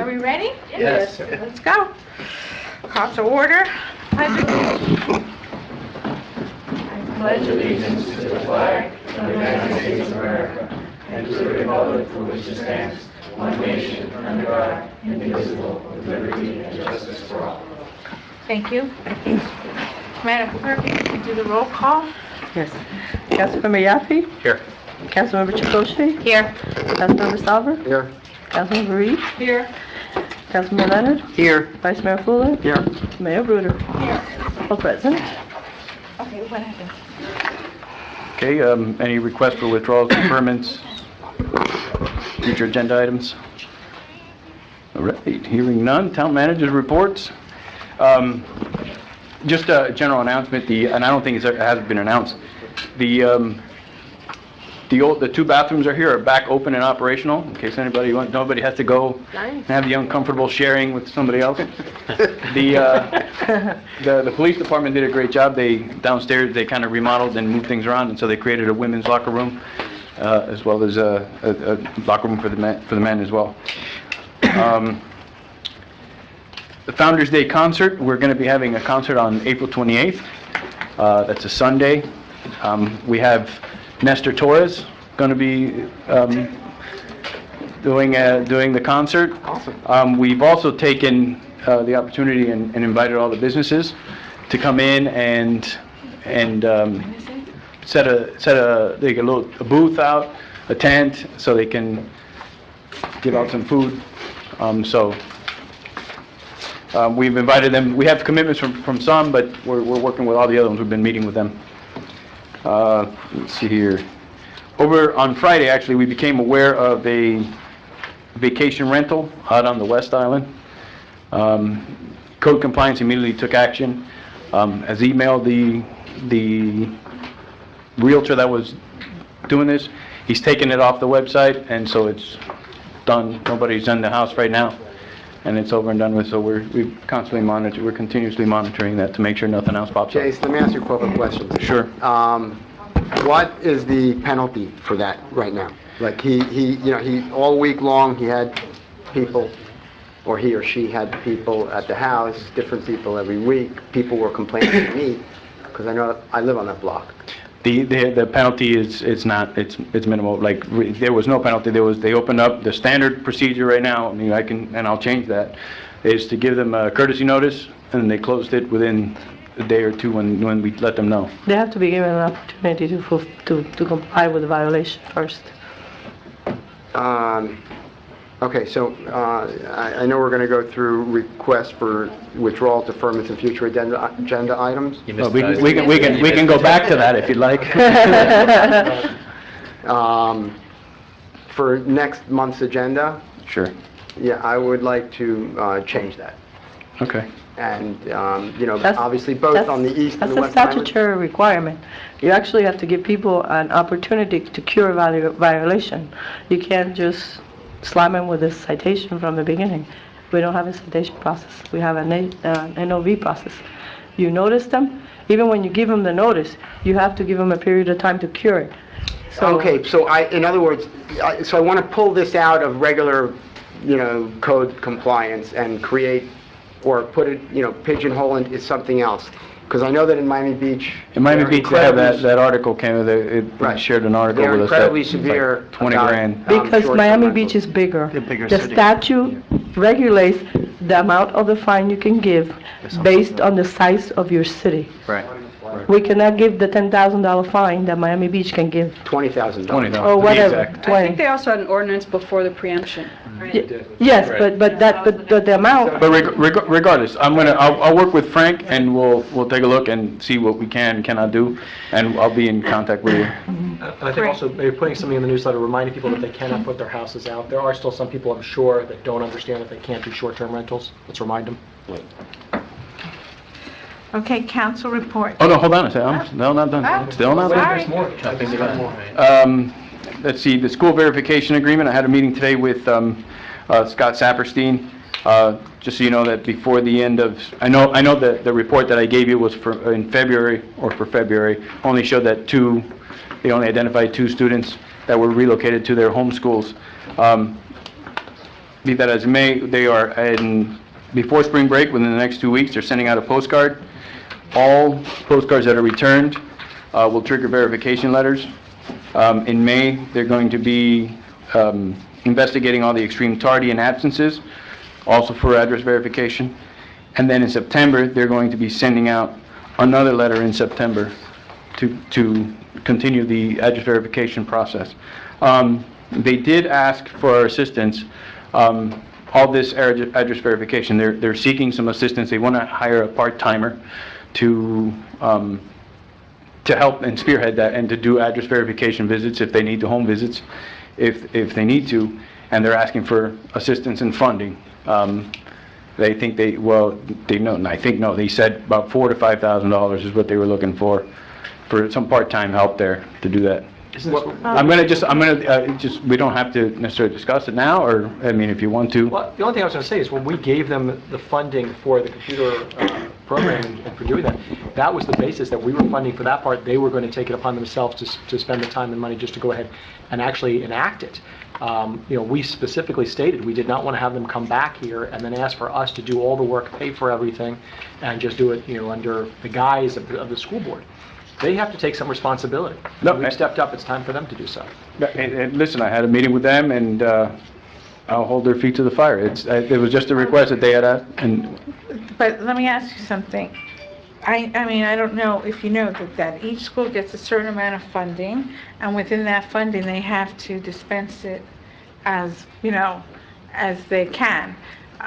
we ready? Yes. Let's go. Call to order. Pledge Allegiance to the flag of the United States of America and to the republic for which it stands, one nation, under God, indivisible, with liberty and justice for all. Thank you. Madam Clerk, you can do the roll call. Yes. Councilmember Yaffe? Here. Councilmember Chakoshy? Here. Councilmember Salver? Here. Councilmember Reed? Here. Councilmember Leonard? Here. Vice Mayor Fuller? Here. Mayor Bruder? Here. All present. Okay, what happened? Okay, any requests for withdrawals, deferments, future agenda items? All right, hearing none. Town managers reports. Just a general announcement, and I don't think it hasn't been announced. The two bathrooms are here, are back open and operational, in case nobody has to go and have the uncomfortable sharing with somebody else. The police department did a great job. Downstairs, they kind of remodeled and moved things around, and so they created a women's locker room, as well as a locker room for the men as well. The Founders Day concert, we're going to be having a concert on April 28th. That's a Sunday. We have Nestor Torres going to be doing the concert. Awesome. We've also taken the opportunity and invited all the businesses to come in and set a booth out, a tent, so they can give out some food. We've invited them. We have commitments from some, but we're working with all the other ones. We've been meeting with them. Let's see here. Over on Friday, actually, we became aware of a vacation rental out on the West Island. Code Compliance immediately took action, has emailed the realtor that was doing this. He's taken it off the website, and so it's done. Nobody's in the house right now, and it's over and done with. So we're continuously monitoring that to make sure nothing else pops up. Jason, let me ask you a couple of questions. Sure. What is the penalty for that right now? Like he all week long he had people, or he or she had people at the house, different people every week. People were complaining to me because I know I live on that block. The penalty is minimal. Like there was no penalty. They opened up the standard procedure right now. I mean I'll change that. Is to give them a courtesy notice, and they closed it within a day or two when we let them know. They have to be given an opportunity to comply with the violation first. Okay, so I know we're going to go through requests for withdrawal, deferments, and future agenda items. Well, we can go back to that if you'd like. For next month's agenda, Sure. yeah, I would like to change that. Okay. And, That's- obviously both on the east and the west That's a island. statutory requirement. You actually have to give people an opportunity to cure a violation. You can't just slam them with a citation from the beginning. We don't have a citation process. We have an NOV process. You notice them, even when you give them the notice, you have to give them a period of time to cure it. So, Okay, so in other words, so I want to pull this out of regular, code compliance and create, or put it, pigeonhole into something else. Because I know that in Miami Beach... In Miami they're Beach, they have incredibly- that article came. They Right. shared an article They're with us. incredibly that was severe like 20 about- grand. because short-term Miami rentals. Beach is bigger. The bigger The city. statute regulates the amount of the fine you can give based on the size of your city. Right. We cannot give the $10,000 fine that Miami Beach can give, $20,000. 20. or whatever, Exact. 20. I think they also had an ordinance before the preemption. Yes, but the amount, But regardless, I'll work with Frank, and we'll take a look and see what we can and cannot do, and I'll be in contact with you. I think also maybe putting something in the newsletter, reminding people that they cannot put their houses out. There are still some people, I'm sure, that don't understand that they can't do short-term rentals. Let's remind them. Okay, council report. Oh, no, hold on a second. I'm still not done. Still not done. Sorry. Let's see, the school verification agreement, I had a meeting today with Scott Saperstein. Just so you know that before the end of, I know that the report that I gave you was for February, only showed that they only identified 2 students that were relocated to their home schools. be that as it may, they are before spring break, within the next 2 weeks, they're sending out a postcard. All postcards that are returned will trigger verification letters. In May, they're going to be investigating all the extreme tardy and absences, also for address verification. And then in September, they're going to be sending out another letter in September to continue the address verification process. They did ask for our assistance. All this address verification, they're seeking some assistance. They want to hire a part-timer to help and spearhead that and to do address verification visits if they need to, home visits if they need to, and they're asking for assistance and funding. They think they said about $4,000 to $5,000 is what they were looking for some part-time help there to do that. We don't have to necessarily discuss it now, or, I mean, if you want to. Well, the only thing I was going to say is when we gave them the funding for the computer program and for doing that, that was the basis that we were funding for that part. They were going to take it upon themselves to spend the time and money just to go ahead and actually enact it. We specifically stated we did not want to have them come back here and then ask for us to do all the work, pay for everything, and just do it, under the guise of the school board. They have to take some responsibility. No, we've stepped up. It's time for them to do so. And listen, I had a meeting with them, and I'll hold their feet to the fire. It was just a request that they had asked, and But let me ask you something. I mean, I don't know if you know that each school gets a certain amount of funding, and within that funding, they have to dispense it as, as they can.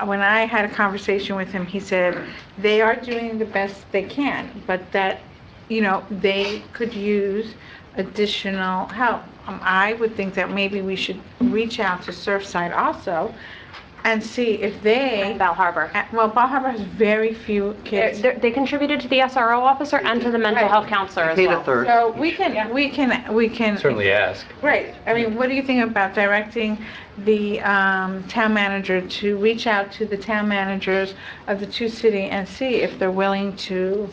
When I had a conversation with him, he said they are doing the best they can, but that, they could use additional help. I would think that maybe we should reach out to Surfside also and see if they... Bal Harbor. Well, Bal Harbor has very few kids. They contributed to the SRO officer and to the mental health counselor as well. So we can... Certainly ask. Right. I mean, what do you think about directing the town manager to reach out to the town managers of the two cities and see if they're willing to...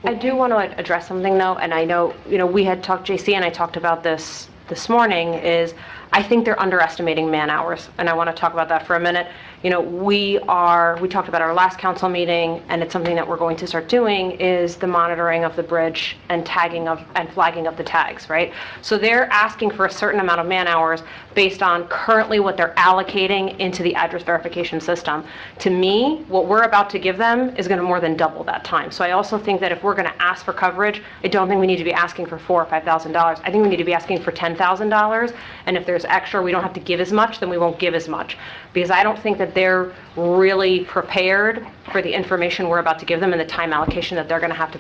I do want to address something though, and I know, we had talked, JC and I talked about this morning, is I think they're underestimating man hours, and I want to talk about that for a minute. We talked about our last council meeting, and it's something that we're going to start doing, is the monitoring of the bridge and tagging of and flagging of the tags, right? So they're asking for a certain amount of man hours based on currently what they're allocating into the address verification system. To me, what we're about to give them is going to more than double that time. So I also think that if we're going to ask for coverage, I don't think we need to be asking for $4,000 or $5,000. I think we need to be asking for $10,000, and if there's extra, we don't have to give as much, then we won't give as much. Because I don't think that they're really prepared for the information we're about to give them and the time allocation that they're going to have to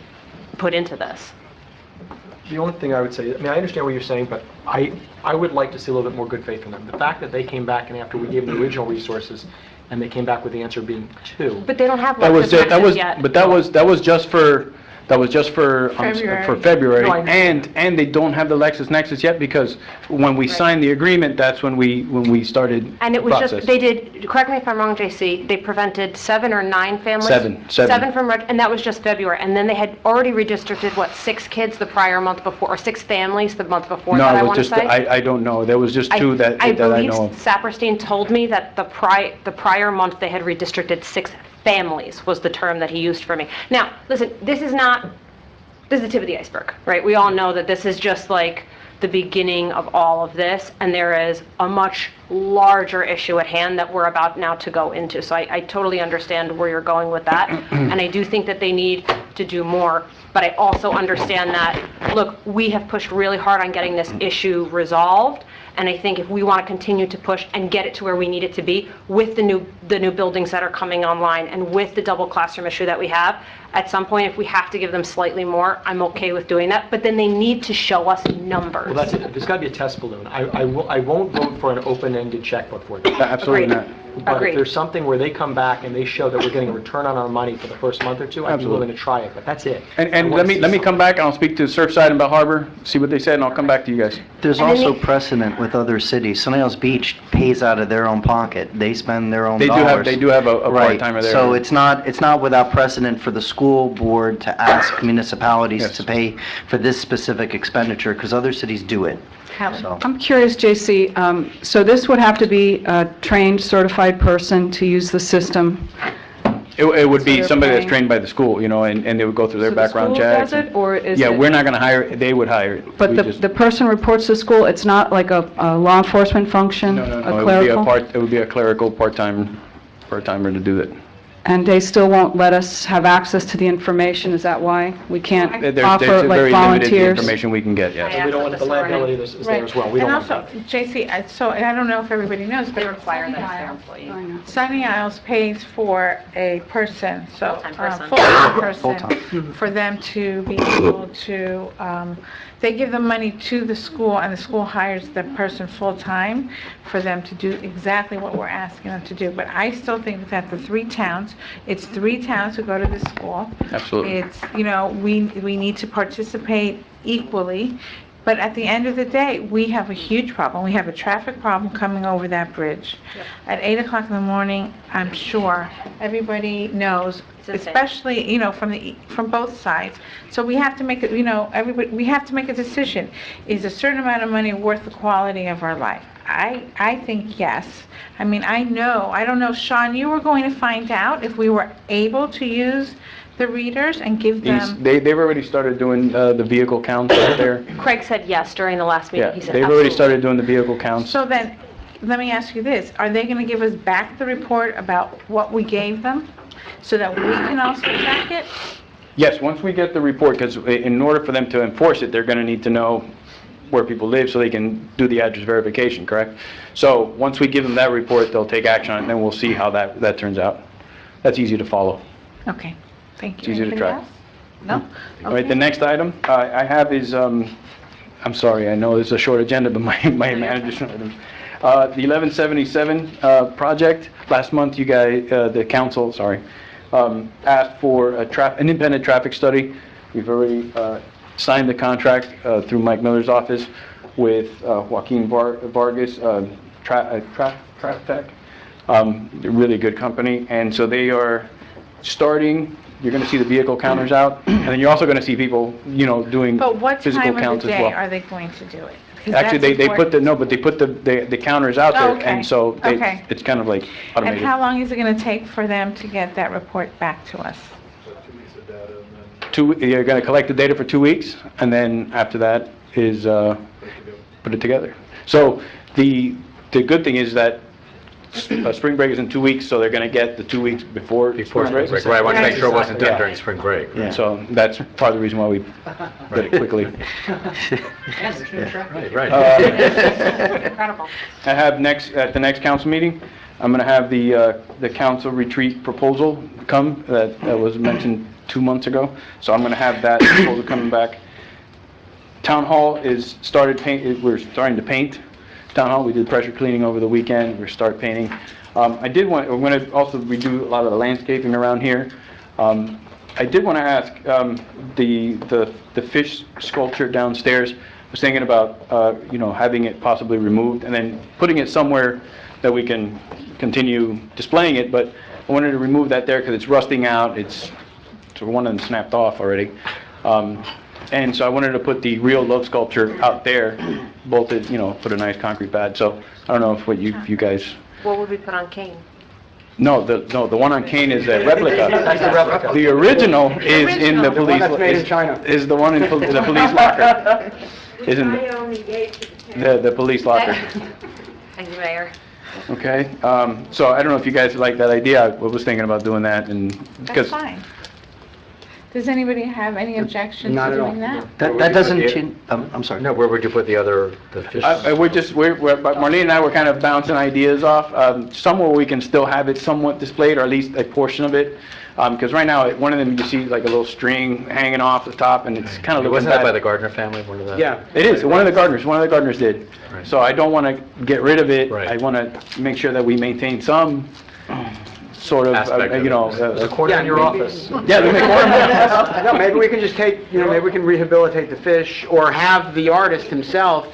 put into this. The only thing I would say, I understand what you're saying, but I would like to see a little bit more good faith in them. The fact that they came back and after we gave them the original resources, and they came back with the answer being 2. But they don't have that was yet. But that was just for February, No, I and they don't have the LexisNexis yet, because when we signed the agreement, that's when we started And it the was process. just, they did, correct me if I'm wrong, JC, they prevented 7 or 9 families? Seven. 7 from, and that was just February. And then they had already redistricted, 6 kids the prior month before, or 6 families the month before, No, that it I was want to just, say? I don't know, there was just 2 that I believe know of. Saperstein told me that the prior month they had redistricted 6 families was the term that he used for me. Now, listen, this is the tip of the iceberg, right? We all know that this is just like the beginning of all of this, and there is a much larger issue at hand that we're about now to go into. So I totally understand where you're going with that, and I do think that they need to do more. But I also understand that, look, we have pushed really hard on getting this issue resolved, and I think if we want to continue to push and get it to where we need it to be with the new buildings that are coming online and with the double classroom issue that we have, at some point, if we have to give them slightly more, I'm okay with doing that. But then they need to show us numbers. Well, that's it. There's got to be a test balloon. I won't vote for an open-ended checkbook for them. Absolutely Agreed. not. But Agreed. if there's something where they come back and they show that we're getting a return on our money for the first month or two, I'd be Absolutely. willing to try it, but that's it. And let me come back, and I'll speak to Surfside and Bell Harbor, see what they said, and I'll come back to you guys. There's And then also they- precedent with other cities. Sunny Beach pays out of their own pocket. They spend their own They dollars. do have a Right. part-timer there. So it's not without precedent for the school board to ask municipalities Yes. to pay for this specific expenditure, because other cities do it. Helen. So, I'm curious, J.C., so this would have to be a trained, certified person to use the system? It would So be they're somebody that's paying- trained by the school, you know, and they would go through their So background the school checks. does it, or is Yeah, it- we're not gonna hire it, they would hire it. But We the just- the person reports to school, it's not like a law enforcement function? No, A it would be clerical? it would be a clerical part-timer to do it. And they still won't let us have access to the information, is that why? We can't There's offer very like limited volunteers? information we can get, yes. And we don't want the liability is there as well. We don't want And also, J.C., so, and I don't know if everybody knows, but They require that Sunny it's their Isles- employee. I know. Sunny Isles pays for a person, so, Full-time person. full-time person, Full-time. for them to be able to, they give the money to the school, and the school hires the person full-time for them to do exactly what we're asking them to do. But I still think that the three towns, it's three towns who go to this school. Absolutely. It's, you know, we need to participate equally, but at the end of the day, we have a huge problem. We have a traffic problem coming over that bridge. At 8 o'clock in the morning, I'm sure everybody knows, It's insane. especially, you know, from both sides. So we have to make it, you know, we have to make a decision. Is a certain amount of money worth the quality of our life? I think yes. I mean, I don't know, Sean, you were going to find out if we were able to use the readers and give them, They've already started doing the vehicle counts out there. Craig said yes during the last meeting. Yeah, He said they've already absolutely. started doing the vehicle counts. so then, let me ask you this, are they gonna give us back the report about what we gave them? So that we can also track it? Yes, once we get the report, because in order for them to enforce it, they're going to need to know where people live so they can do the address verification, correct? So once we give them that report, they'll take action on it, and then we'll see how that turns out. That's easy to follow. Okay, thank It's you. easy to Anything track. else? No? All right, the Okay. next item I have is, I'm sorry, I know it's a short agenda, but my manager's items. The 1177 project, last month you guys, the council, asked for an independent traffic study. We've already signed the contract through Mike Miller's office with Joaquin Vargas, TrafTech, a really good company. And so they are starting, you're going to see the vehicle counters out, and then you're also going to see people, you know, doing But what physical time of counts the as day well. are they going to do it? 'Cause Actually, that's they put important. they put the counters out there, Okay, and so okay. it's kind of like And automated. how long is it gonna take for them to get that report back to us? You're going to collect the data for 2 weeks, and then after that is put it together. So the good thing is that spring break is in 2 weeks, so they're going to get the 2 weeks before spring break. Right, I wanted to make sure it wasn't Yeah. done during spring break. Yeah. So that's part of the reason why we did it quickly. Right. Incredible. I have at the next council meeting, I'm going to have the council retreat proposal come, that was mentioned 2 months ago. So I'm going to have that proposal coming back. Town Hall we're starting to paint Town Hall. We did pressure cleaning over the weekend. We're start painting. we're going to also redo a lot of the landscaping around here. I did want to ask, the fish sculpture downstairs, I was thinking about, having it possibly removed and then putting it somewhere that we can continue displaying it, but I wanted to remove that there because it's rusting out. So one of them snapped off already. And so I wanted to put the real love sculpture out there, bolted, put a nice concrete pad. So I don't know if you guys, What would we put on Kane? no, the one on Kane is a replica. That's the replica. The original is in the original. police. that's made in China. Is the one in the police locker. Isn't the police locker. Thank you, Mayor. Okay, so I don't know if you guys like that idea. I was thinking about doing that, and That's because fine. Does anybody have any objection to Not at all. doing that? That doesn't change, I'm sorry. No, where would you put the fish? But Marlene and I were kind of bouncing ideas off, somewhere we can still have it somewhat displayed, or at least a portion of it. Because right now, one of them, you see like a little string hanging off the top, and it's kind of looking Wasn't that by bad. the Gardner family, one of the? Yeah, it is. One of the gardeners did. Right. So I don't want to get rid of it. Right. I want to make sure that we maintain some sort of, Aspect of you know. it. There's a corner in your office. Yeah, they make ornaments. No, maybe we can just take, maybe we can rehabilitate the fish, or have the artist himself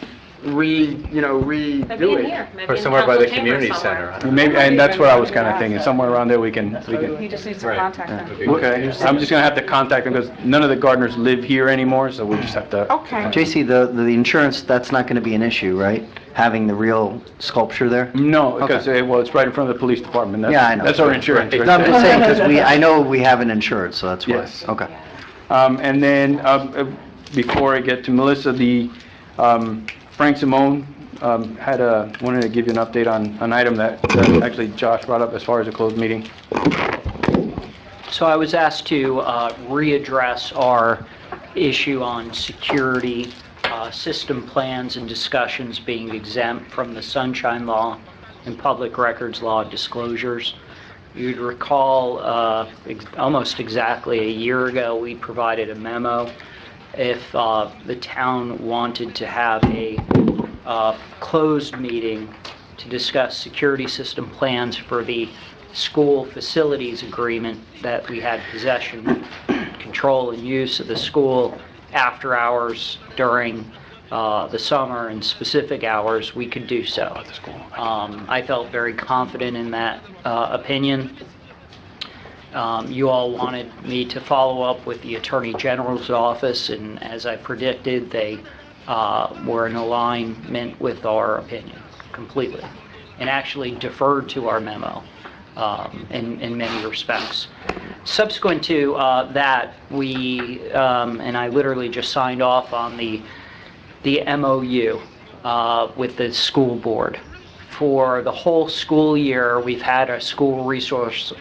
redo it. Or somewhere by the community center. Maybe, and that's what I was kind of thinking, somewhere around there we can. He just needs to Right. contact them. Okay, I'm just gonna have to contact them, because none of the gardeners live here anymore, so we just have to. Okay. JC, the insurance, that's not going to be an issue, right? Having the real sculpture there? No, because, Okay. well, it's right in front of the police department. That's- Yeah, I know. That's our insurance. right No, I'm there. just saying, because I know we have an insurance, so that's why. Yes. Okay. And then, before I get to Melissa, Frank Simone wanted to give you an update on an item that actually Josh brought up as far as a closed meeting. So I was asked to readdress our issue on security system plans and discussions being exempt from the Sunshine Law and Public Records Law disclosures. You'd recall almost exactly a year ago, we provided a memo. If the town wanted to have a closed meeting to discuss security system plans for the school facilities agreement that we had possession, control, and use of the school after hours during the summer and specific hours, we could do so. I felt very confident in that opinion. You all wanted me to follow up with the Attorney General's office, and as I predicted, they were in alignment with our opinion completely, and actually deferred to our memo in many respects. Subsequent to that, we, and I literally just signed off on the MOU with the school board. For the whole school year, we've had a school resource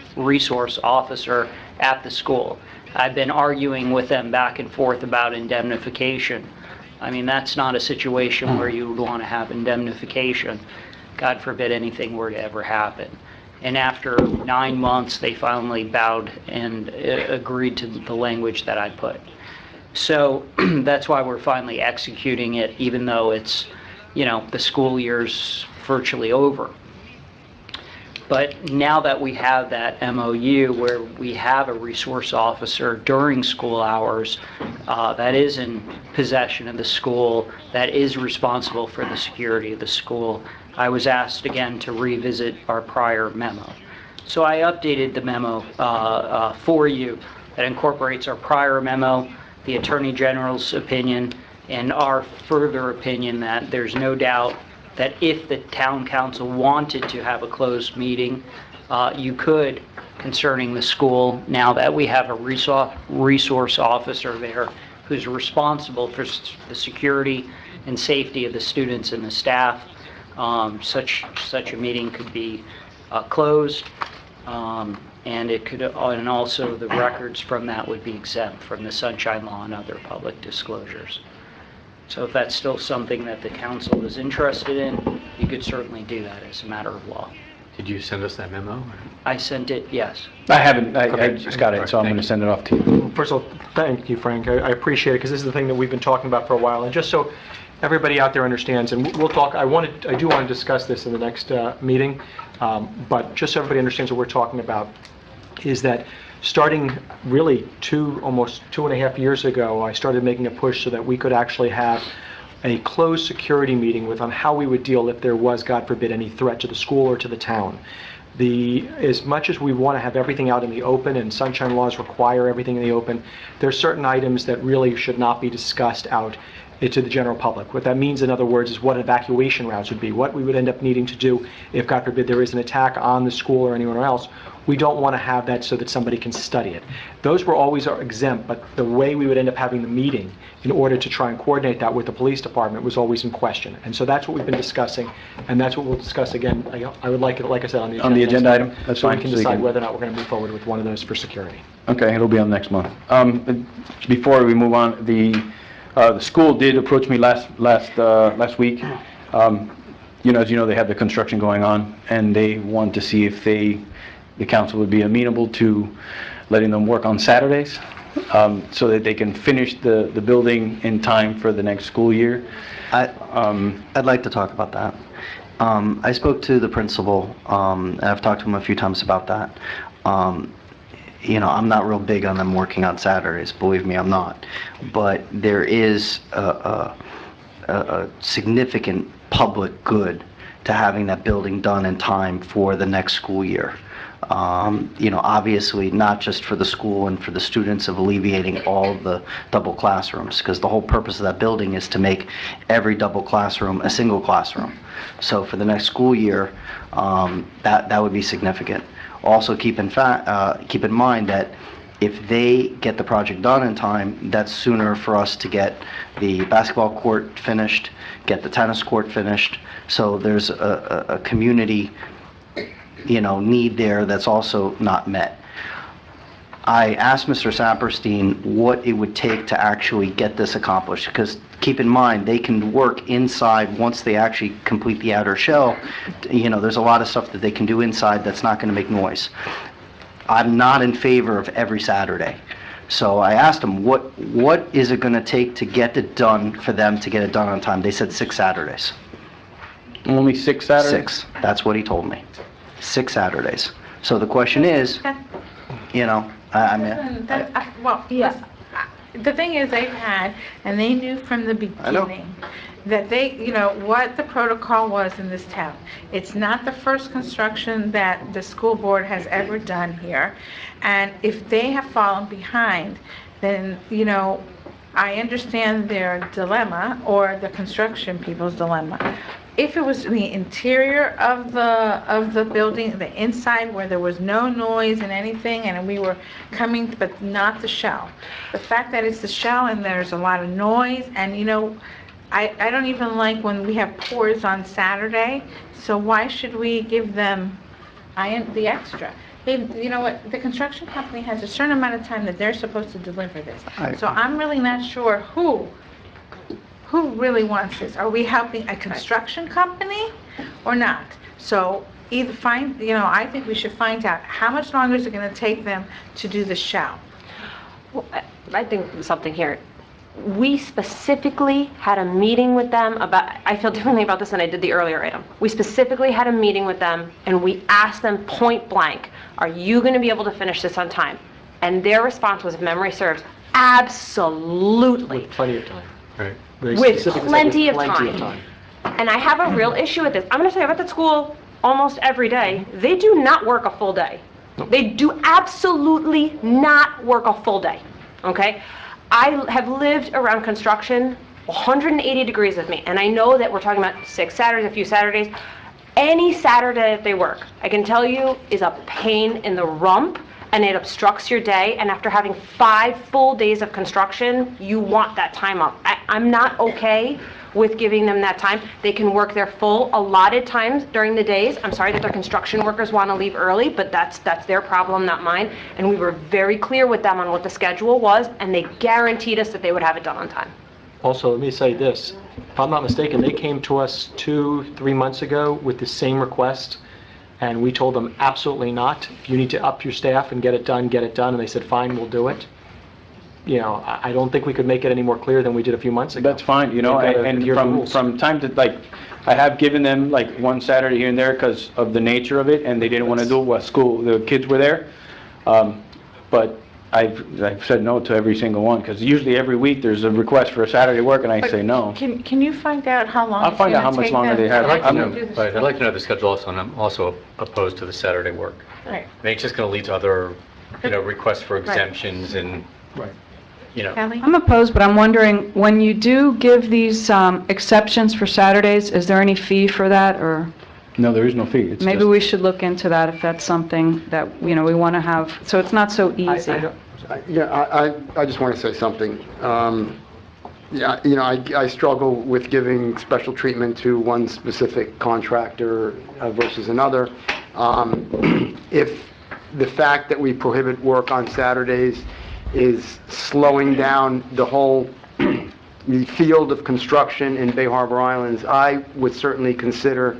officer at the school. I've been arguing with them back and forth about indemnification. I mean, that's not a situation where you would want to have indemnification. God forbid anything were to ever happen. And after 9 months, they finally bowed and agreed to the language that I put. So that's why we're finally executing it, even though it's, the school year's virtually over. But now that we have that MOU where we have a resource officer during school hours that is in possession of the school, that is responsible for the security of the school, I was asked again to revisit our prior memo. So I updated the memo for you that incorporates our prior memo, the Attorney General's opinion, and our further opinion that there's no doubt that if the town council wanted to have a closed meeting, you could, concerning the school, now that we have a resource officer there who's responsible for the security and safety of the students and the staff. Such a meeting could be closed, and it could, and also the records from that would be exempt from the Sunshine Law and other public disclosures. So if that's still something that the council is interested in, you could certainly do that as a matter of law. Did you send us that memo? I sent it, yes. I haven't, I Okay. just got it, so I'm Thank gonna you. send it off to you. First of all, thank you, Frank. I appreciate it, because this is the thing that we've been talking about for a while. And just so everybody out there understands, and we'll talk, I do want to discuss this in the next meeting, but just so everybody understands what we're talking about, is that starting really almost 2.5 years ago, I started making a push so that we could actually have a closed security meeting on how we would deal if there was, God forbid, any threat to the school or to the town. As much as we want to have everything out in the open, and sunshine laws require everything in the open, there are certain items that really should not be discussed out to the general public. What that means, in other words, is what evacuation routes would be, what we would end up needing to do if, God forbid, there is an attack on the school or anyone else. We don't want to have that so that somebody can study it. Those were always exempt, but the way we would end up having the meeting in order to try and coordinate that with the police department was always in question. And so that's what we've been discussing, and that's what we'll discuss again. I would like it, like I said, on the agenda. On the agenda next item? month, That's so fine. we can So you decide can- whether or not we're going to move forward with one of those for security. Okay, it'll be on next month. Before we move on, the school did approach me last week. As you know, they have the construction going on, and they want to see if the council would be amenable to letting them work on Saturdays, so that they can finish the building in time for the next school year. I'd like to talk about that. I spoke to the principal, and I've talked to him a few times about that. I'm not real big on them working on Saturdays, believe me, I'm not. But there is a significant public good to having that building done in time for the next school year. Obviously not just for the school and for the students of alleviating all of the double classrooms, because the whole purpose of that building is to make every double classroom a single classroom. So for the next school year, that would be significant. Also keep in mind that if they get the project done in time, that's sooner for us to get the basketball court finished, get the tennis court finished. So there's a community need there that's also not met. I asked Mr. Saperstein what it would take to actually get this accomplished, because keep in mind, they can work inside once they actually complete the outer shell. There's a lot of stuff that they can do inside that's not going to make noise. I'm not in favor of every Saturday. So I asked them, what is it going to take to get it done for them to get it done on time? They said 6 Saturdays. Only 6 Saturdays? 6. That's what he told me. 6 Saturdays. So the question is, The thing is, they've had, and they knew from the beginning that what the protocol was in this town. It's not the first construction that the school board has ever done here. And if they have fallen behind, then, I understand their dilemma, or the construction people's dilemma. If it was the interior of the building, the inside where there was no noise and anything, and we were coming, but not the shell. The fact that it's the shell and there's a lot of noise, and I don't even like when we have pours on Saturday, so why should we give them the extra? The construction company has a certain amount of time that they're supposed to deliver this. So I'm really not sure who really wants this. Are we helping a construction company or not? So either I think we should find out how much longer is it going to take them to do the shell. Well, I think something here. We specifically had a meeting with them I feel differently about this than I did the earlier item. We specifically had a meeting with them, and we asked them point blank, are you going to be able to finish this on time? And their response was, if memory serves, absolutely. With plenty of time. Right. With plenty of time. And I have a real issue with this. I'm going to say about the school almost every day, they do not work a full day. They do absolutely not work a full day, okay? I have lived around construction 180 degrees of me, and I know that we're talking about 6 Saturdays, a few Saturdays. Any Saturday that they work, I can tell you, is a pain in the rump, and it obstructs your day, and after having 5 full days of construction, you want that time off. I'm not okay with giving them that time. They can work their full allotted times during the days. I'm sorry that their construction workers want to leave early, but that's their problem, not mine. And we were very clear with them on what the schedule was, and they guaranteed us that they would have it done on time. Also, let me say this. If I'm not mistaken, they came to us 2-3 months ago with the same request, and we told them absolutely not. If you need to up your staff and get it done, and they said, fine, we'll do it. I don't think we could make it any more clear than we did a few months ago. That's fine, and from time to, I have given them one Saturday here and there because of the nature of it, and they didn't want to do it while the kids were there. But I've said no to every single one, because usually every week there's a request for a Saturday work, and I say no. Can you find out how long I'll find out how much longer they have. I'd like to know the schedule also, and I'm also opposed to the Saturday work. Right. I mean, it's just going to lead to other, requests for exemptions and. Right. you know. Kelly? I'm opposed, but I'm wondering, when you do give these exceptions for Saturdays, is there any fee for that, or No, there is no fee. It's maybe just- we should look into that if that's something that, we want to have, so it's not so easy. I just want to say something. I struggle with giving special treatment to one specific contractor versus another. If the fact that we prohibit work on Saturdays is slowing down the whole the field of construction in Bay Harbor Islands, I would certainly consider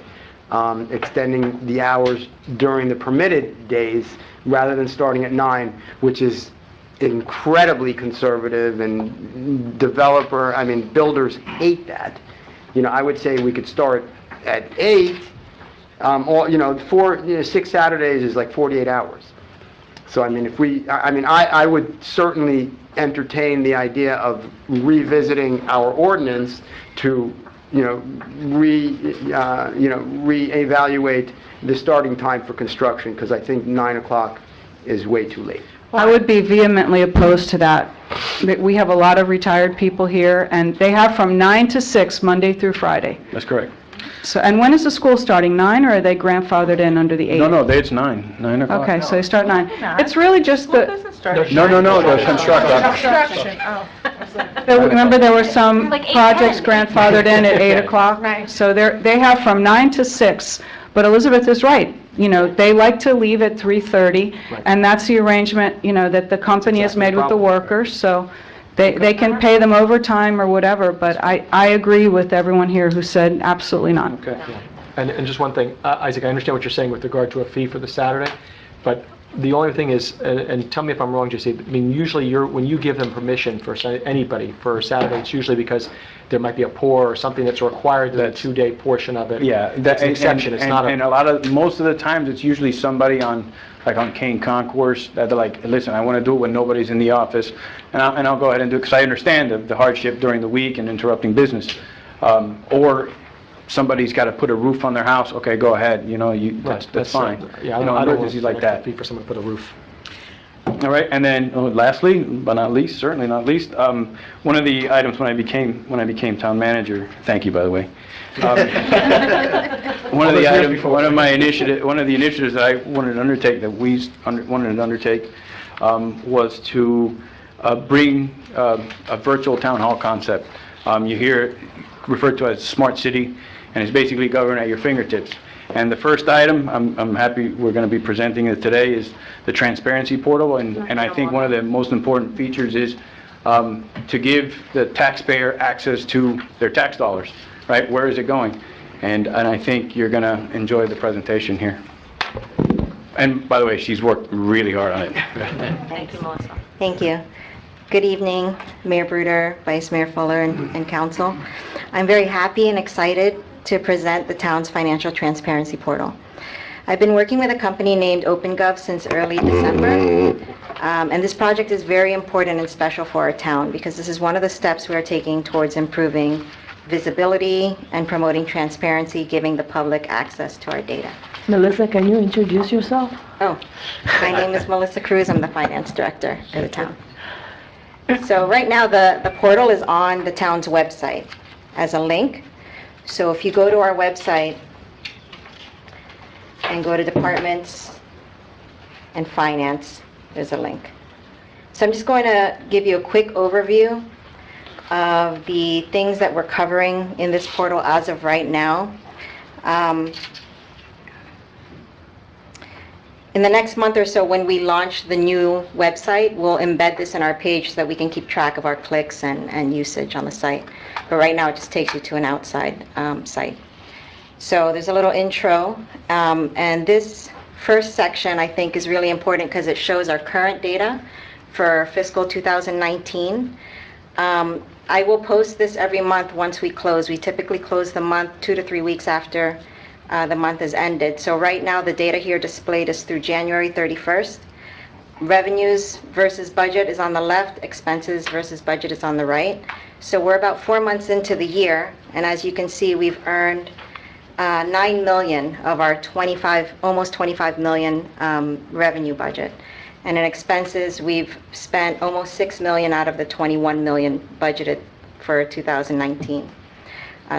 extending the hours during the permitted days rather than starting at 9, which is incredibly conservative, and builders hate that. I would say we could start at 8, 6 Saturdays is like 48 hours. So, I would certainly entertain the idea of revisiting our ordinance to, reevaluate the starting time for construction, because I think 9 o'clock is way too late. I would be vehemently opposed to that. We have a lot of retired people here, and they have from 9 to 6, Monday through Friday. That's correct. So, and when is the school starting, 9, or are they grandfathered in under the 8? No, it's 9 o'clock. Okay, so they start 9. Not. It's really just School the, doesn't start at No, 9. the construction. Construction, oh. remember there were some Like 8:10. projects grandfathered in at 8 o'clock? Right. So they have from 9 to 6, but Elizabeth is right. They like to leave at 3:30, and that's the arrangement, that the company has made with the workers, so they can pay them overtime or whatever, but I agree with everyone here who said absolutely not. Okay. And just one thing, Isaac, I understand what you're saying with regard to a fee for the Saturday, but the only thing is, and tell me if I'm wrong, Jesse, usually when you give them permission for anybody for a Saturday, it's usually because there might be a pour or something that's required, that 2-day portion of it. Yeah, That's an exception, it's not a... most of the times, it's usually somebody on Kane Concourse that they're like, listen, I want to do it when nobody's in the office, and I'll go ahead and do it, because I understand the hardship during the week and interrupting business. Or somebody's got to put a roof on their house, okay, go ahead, that's fine. Yeah, I don't want emergencies like that. fee for someone to put a roof. All right, and then lastly, but not least, certainly not least, one of the items when I became town manager, thank you, by the way. One of the initiatives that I wanted to undertake, that we wanted to undertake, was to bring a virtual town hall concept. You hear it referred to as smart city, and it's basically governed at your fingertips. And the first item, I'm happy we're going to be presenting it today, is the transparency portal, and I think one of the most important features is to give the taxpayer access to their tax dollars, right? Where is it going? And I think you're going to enjoy the presentation here. And by the way, she's worked really hard on it. Thank you, Melissa. Thank you. Good evening, Mayor Bruder, Vice Mayor Fuller, and Council. I'm very happy and excited to present the town's financial transparency portal. I've been working with a company named OpenGov since early December, and this project is very important and special for our town because this is one of the steps we are taking towards improving visibility and promoting transparency, giving the public access to our data. Melissa, can you introduce yourself? Oh, my name is Melissa Cruz. I'm the finance director for the town. So right now, the portal is on the town's website as a link. So if you go to our website and go to departments and finance, there's a link. So I'm just going to give you a quick overview of the things that we're covering in this portal as of right now. In the next month or so, when we launch the new website, we'll embed this in our page so that we can keep track of our clicks and usage on the site. But right now, it just takes you to an outside site. So there's a little intro, and this first section, I think, is really important because it shows our current data for fiscal 2019. I will post this every month once we close. We typically close the month 2 to 3 weeks after the month is ended. So right now, the data here displayed is through January 31st. Revenues versus budget is on the left, expenses versus budget is on the right. So we're about 4 months into the year, and as you can see, we've earned 9 million of our almost 25 million revenue budget. And in expenses, we've spent almost 6 million out of the 21 million budgeted for 2019.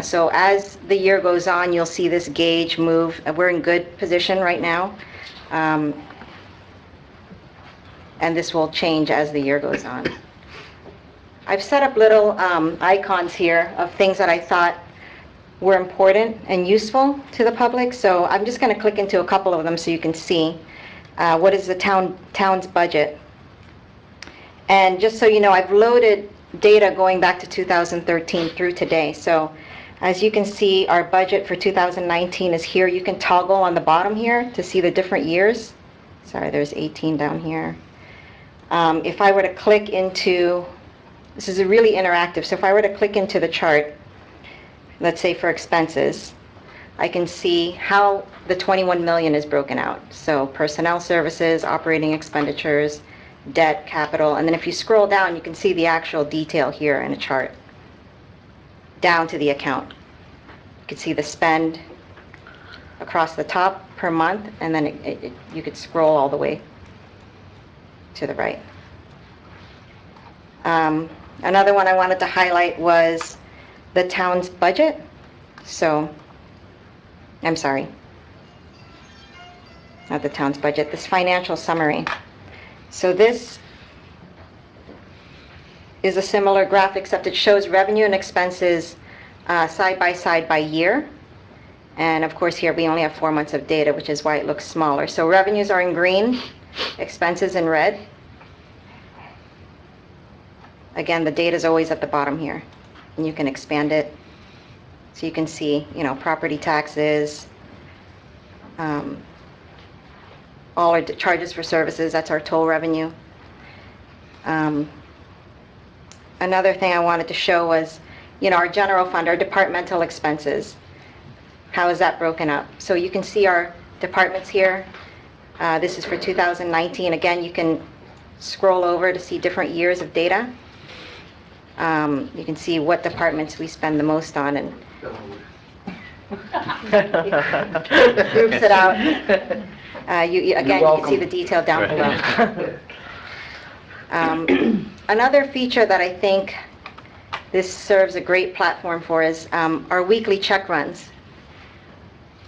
So as the year goes on, you'll see this gauge move. We're in good position right now. And this will change as the year goes on. I've set up little icons here of things that I thought were important and useful to the public. So I'm just going to click into a couple of them so you can see what is the town's budget. And just so you know, I've loaded data going back to 2013 through today. So as you can see, our budget for 2019 is here. You can toggle on the bottom here to see the different years. Sorry, there's 18 down here. If I were to click into, this is really interactive, so if I were to click into the chart, let's say for expenses, I can see how the 21 million is broken out. So personnel services, operating expenditures, debt, capital, and then if you scroll down, you can see the actual detail here in a chart, down to the account. You can see the spend across the top per month, and then you could scroll all the way to the right. Another one I wanted to highlight was the town's budget. So, I'm sorry, not the town's budget, this financial summary. So this is a similar graph, except it shows revenue and expenses side by side by year. And of course here we only have 4 months of data, which is why it looks smaller. So revenues are in green, expenses in red. Again, the data is always at the bottom here, and you can expand it. So you can see, you know, property taxes, all our charges for services, that's our toll revenue. Another thing I wanted to show was, you know, our general fund, our departmental expenses. How is that broken up? So you can see our departments here. This is for 2019. Again, you can scroll over to see different years of data. You can see what departments we spend the most on, and groups it out. Again, you can see the detail down below. Another feature that I think this serves a great platform for is our weekly check runs.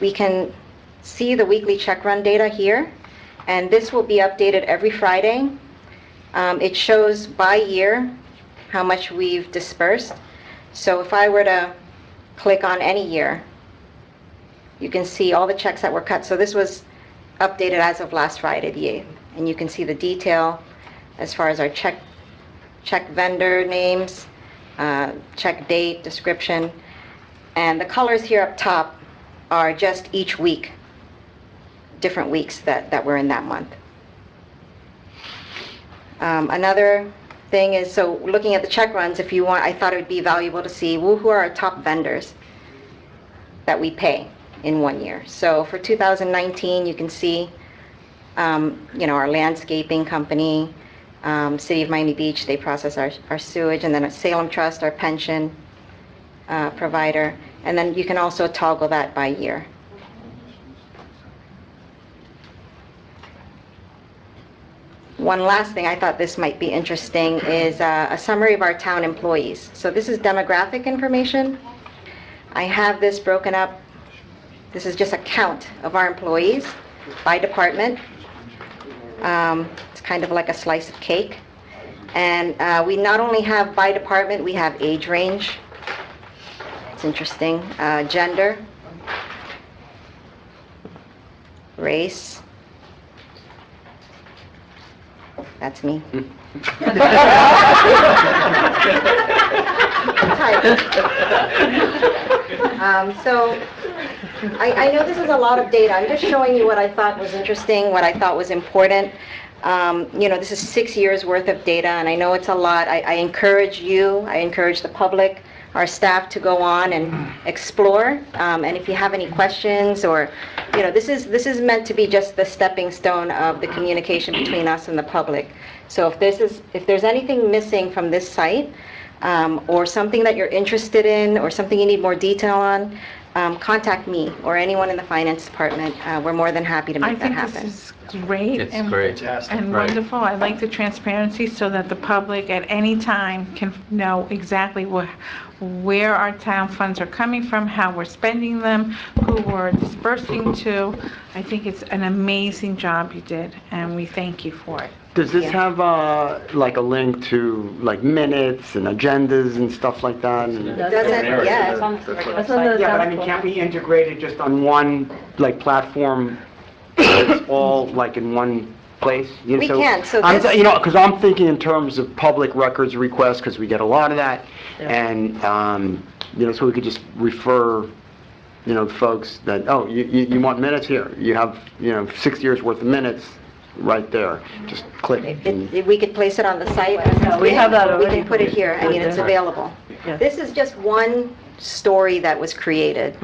We can see the weekly check run data here, and this will be updated every Friday. It shows by year how much we've dispersed. So if I were to click on any year, you can see all the checks that were cut. So this was updated as of last Friday, the 8th. And you can see the detail as far as our check vendor names, check date, description. And the colors here up top are just each week, different weeks that were in that month. Another thing is, so looking at the check runs, if you want, I thought it would be valuable to see, well, who are our top vendors that we pay in 1 year. So for 2019, you can see, you know, our landscaping company, City of Miami Beach, they process our sewage, and then Salem Trust, our pension provider. And then you can also toggle that by year. One last thing, I thought this might be interesting, is a summary of our town employees. So this is demographic information. I have this broken up. This is just a count of our employees by department. It's kind of like a slice of cake. And we not only have by department, we have age range. It's interesting. Gender, race. That's me. So I know this is a lot of data. I'm just showing you what I thought was interesting, what I thought was important. You know, this is 6 years worth of data, and I know it's a lot. I encourage you, I encourage the public, our staff to go on and explore. And if you have any questions, or, you know, this is meant to be just the stepping stone of the communication between us and the public. So if there's anything missing from this site, or something that you're interested in, or something you need more detail on, contact me or anyone in the finance department. We're more than happy to make that happen. I think this is great. It's and- great. And Right. wonderful. I like the transparency so that the public at any time can know exactly where our town funds are coming from, how we're spending them, who we're dispersing to. I think it's an amazing job you did, and we thank you for it. Does this have, like a link to, like, minutes and agendas and stuff like that? And- Doesn't, yes. Yeah, but I mean, can't we integrate it just on one, like, platform? It's all, like, in one place? You know, We can, so I'm this- You know, because I'm thinking in terms of public records requests, because we get a lot of that. And, you know, so we could just refer, you know, folks that, oh, you want minutes here? You have, you know, 6 years worth of minutes right there. Just click. and- We could place it on the site. we have that We already. can put it here, I mean, it's available. Yeah. This is just one story that was created.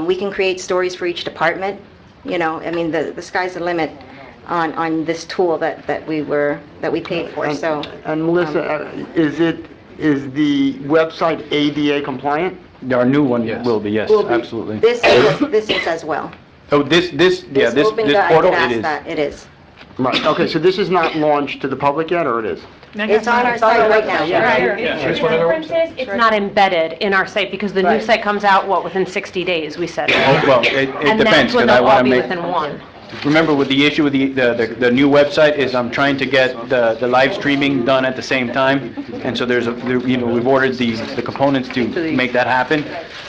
We can create stories for each department, you know, I mean, the sky's the limit on this tool that we paid for, so. And Melissa, is the website ADA compliant? Our new one Yes. will be, yes, will be- absolutely. This is as well. Oh, this Open this Gu- I portal, did it ask is. that, it is. Right, okay, so this is not launched to the public yet, or it is? It's on our site right now. The difference is, it's not embedded in our site because the new Right. site comes out, within 60 days, we said. Oh, well, it And that's depends, when because I they'll all want to be make, within one. remember with the issue with the new website is I'm trying to get the live streaming done at the same time. And so we've ordered the components to make that happen.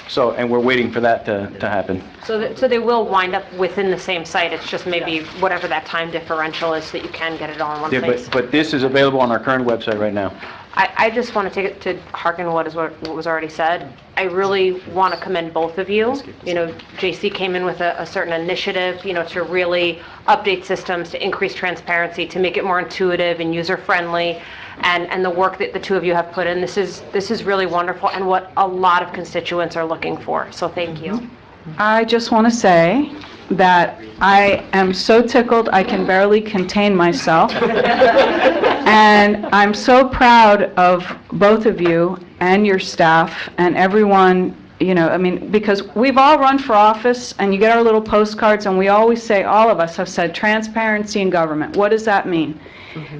So, and we're waiting for that to happen. So they will wind up within the same site, it's just maybe whatever that time differential is, so that you can get it all in one Yeah, place. but this is available on our current website right now. I just want to take it to hearken what was already said. I really want to commend both of you. You know, JC came in with a certain initiative, you know, to really update systems, to increase transparency, to make it more intuitive and user-friendly, and the work that the two of you have put in. This is really wonderful and what a lot of constituents are looking for, so thank you. I just want to say that I am so tickled, I can barely contain myself. And I'm so proud of both of you and your staff and everyone, you know, I mean, because we've all run for office, and you get our little postcards, and we always say, all of us have said, transparency in government. What does that mean?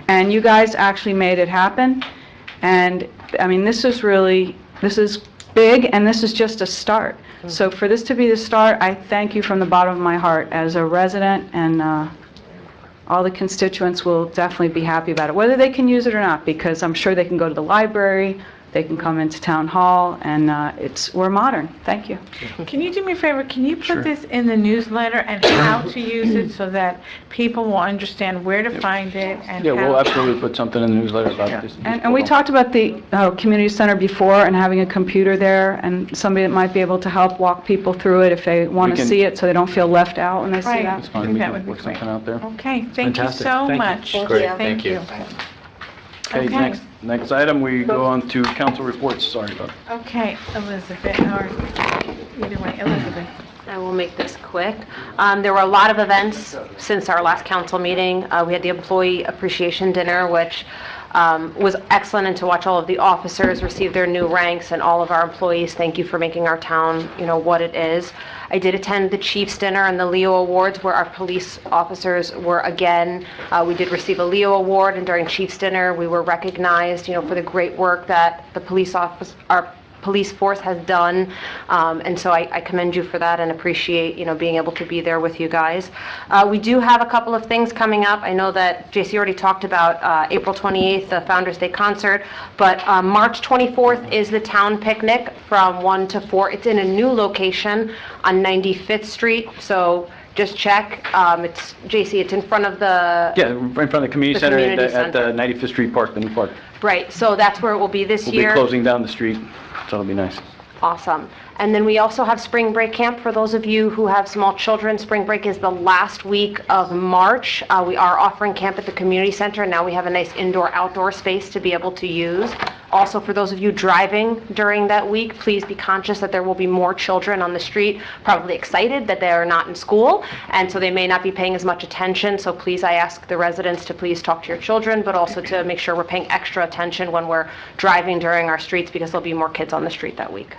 And you guys actually made it happen. And, I mean, this is big, and this is just a start. So for this to be the start, I thank you from the bottom of my heart as a resident, and all the constituents will definitely be happy about it, whether they can use it or not, because I'm sure they can go to the library, they can come into town hall, and we're modern. Thank you. Can you do me a favor? Can you put this in the newsletter and how to use it so that people will understand where to find it and Yeah, we'll how? absolutely put something in the newsletter about this. And we talked about the community center before, and having a computer there, and somebody that might be able to help walk people through it if they want We to can- see it, so they don't feel left out when they see Right. that. It's fine, I think we that can would be work great. something out there. Okay, thank you Fantastic. so Thank you. much. Thank Great, you. thank you. Okay, Okay. next item, we go on to council reports, sorry about that. Okay, Elizabeth, or either way, Elizabeth. I will make this quick. There were a lot of events since our last council meeting. We had the employee appreciation dinner, which was excellent, and to watch all of the officers receive their new ranks, and all of our employees, thank you for making our town, you know, what it is. I did attend the Chiefs Dinner and the Leo Awards, where our police officers were again. We did receive a Leo Award, and during Chiefs Dinner, we were recognized, you know, for the great work that the our police force has done, and so I commend you for that and appreciate, you know, being able to be there with you guys. We do have a couple of things coming up. I know that JC already talked about April 28th, the Founder's Day concert, but March 24th is the town picnic from 1 to 4. It's in a new location on 95th Street, so just check. It's, JC, it's in front of the... Yeah, right in front of the community The center community at the center. 95th Street Park, the new park. Right, so that's where it will be this We'll year. be closing down the street, so it'll be nice. Awesome. And then we also have spring break camp. For those of you who have small children, spring break is the last week of March. We are offering camp at the community center. Now we have a nice indoor-outdoor space to be able to use. Also, for those of you driving during that week, please be conscious that there will be more children on the street, probably excited that they are not in school, and so they may not be paying as much attention. So please, I ask the residents to please talk to your children, but also to make sure we're paying extra attention when we're driving during our streets, because there'll be more kids on the street that week.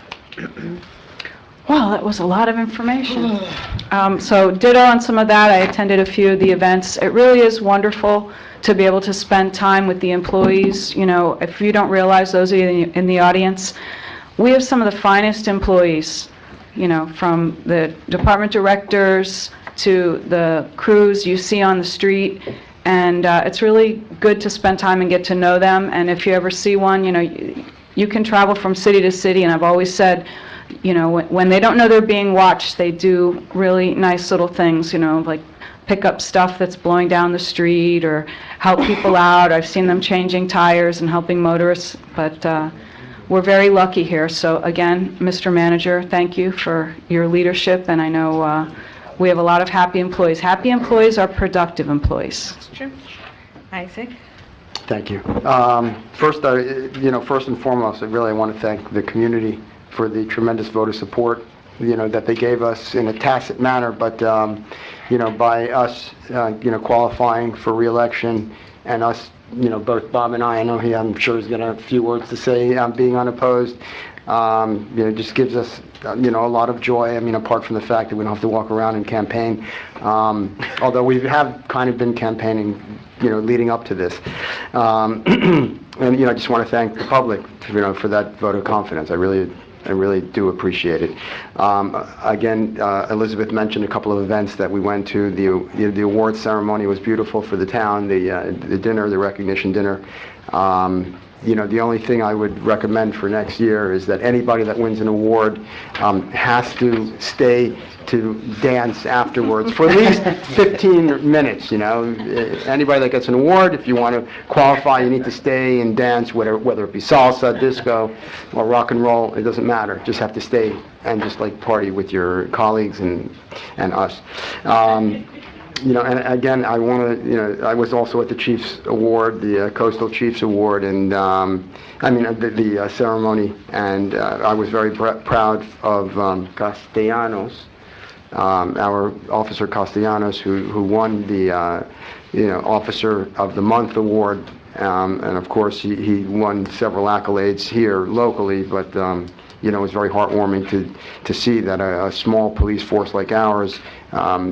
Wow, that was a lot of information. So ditto on some of that. I attended a few of the events. It really is wonderful to be able to spend time with the employees. You know, if you don't realize, those of you in the audience, we have some of the finest employees, you know, from the department directors to the crews you see on the street. And it's really good to spend time and get to know them. And if you ever see one, you know, you can travel from city to city. And I've always said, you know, when they don't know they're being watched, they do really nice little things, you know, like pick up stuff that's blowing down the street or help people out. I've seen them changing tires and helping motorists, but we're very lucky here. So again, Mr. Manager, thank you for your leadership, and I know we have a lot of happy employees. Happy employees are productive employees. That's true. Isaac? Thank you. First, first and foremost, I really want to thank the community for the tremendous vote of support, you know, that they gave us in a tacit manner, but, you know, by us, qualifying for re-election and us, you know, both Bob and I'm sure he's got a few words to say, being unopposed, just gives us, a lot of joy. I mean, apart from the fact that we don't have to walk around and campaign, although we have kind of been campaigning, leading up to this. And, I just want to thank the public, for that vote of confidence. I really do appreciate it. Again, Elizabeth mentioned a couple of events that we went to. The awards ceremony was beautiful for the town. The dinner, the recognition dinner. The only thing I would recommend for next year is that anybody that wins an award has to stay to dance afterwards for at least 15 minutes, Anybody that gets an award, if you want to qualify, you need to stay and dance, whether it be salsa, disco, or rock and roll, it doesn't matter. Just have to stay and just party with your colleagues and us. And again, I want to, I was also at the Chiefs Award, the Coastal Chiefs Award, and the ceremony, and I was very proud of Castellanos, our Officer Castellanos, who won the, Officer of the Month Award, and of course he won several accolades here locally, but it was very heartwarming to see that a small police force like ours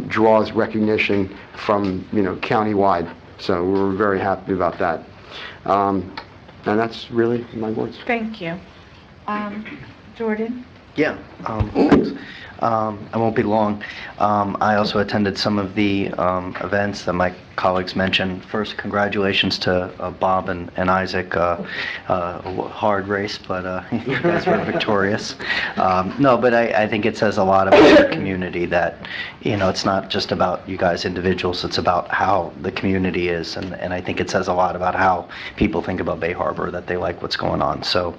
draws recognition from, countywide. So we were very happy about that. And that's really my words. Thank you. Jordan? Yeah, thanks. I won't be long. I also attended some of the events that my colleagues mentioned. First, congratulations to Bob and Isaac. A hard race, but you guys were victorious. No, but I think it says a lot about the community that, it's not just about you guys individuals, it's about how the community is. And I think it says a lot about how people think about Bay Harbor, that they like what's going on. So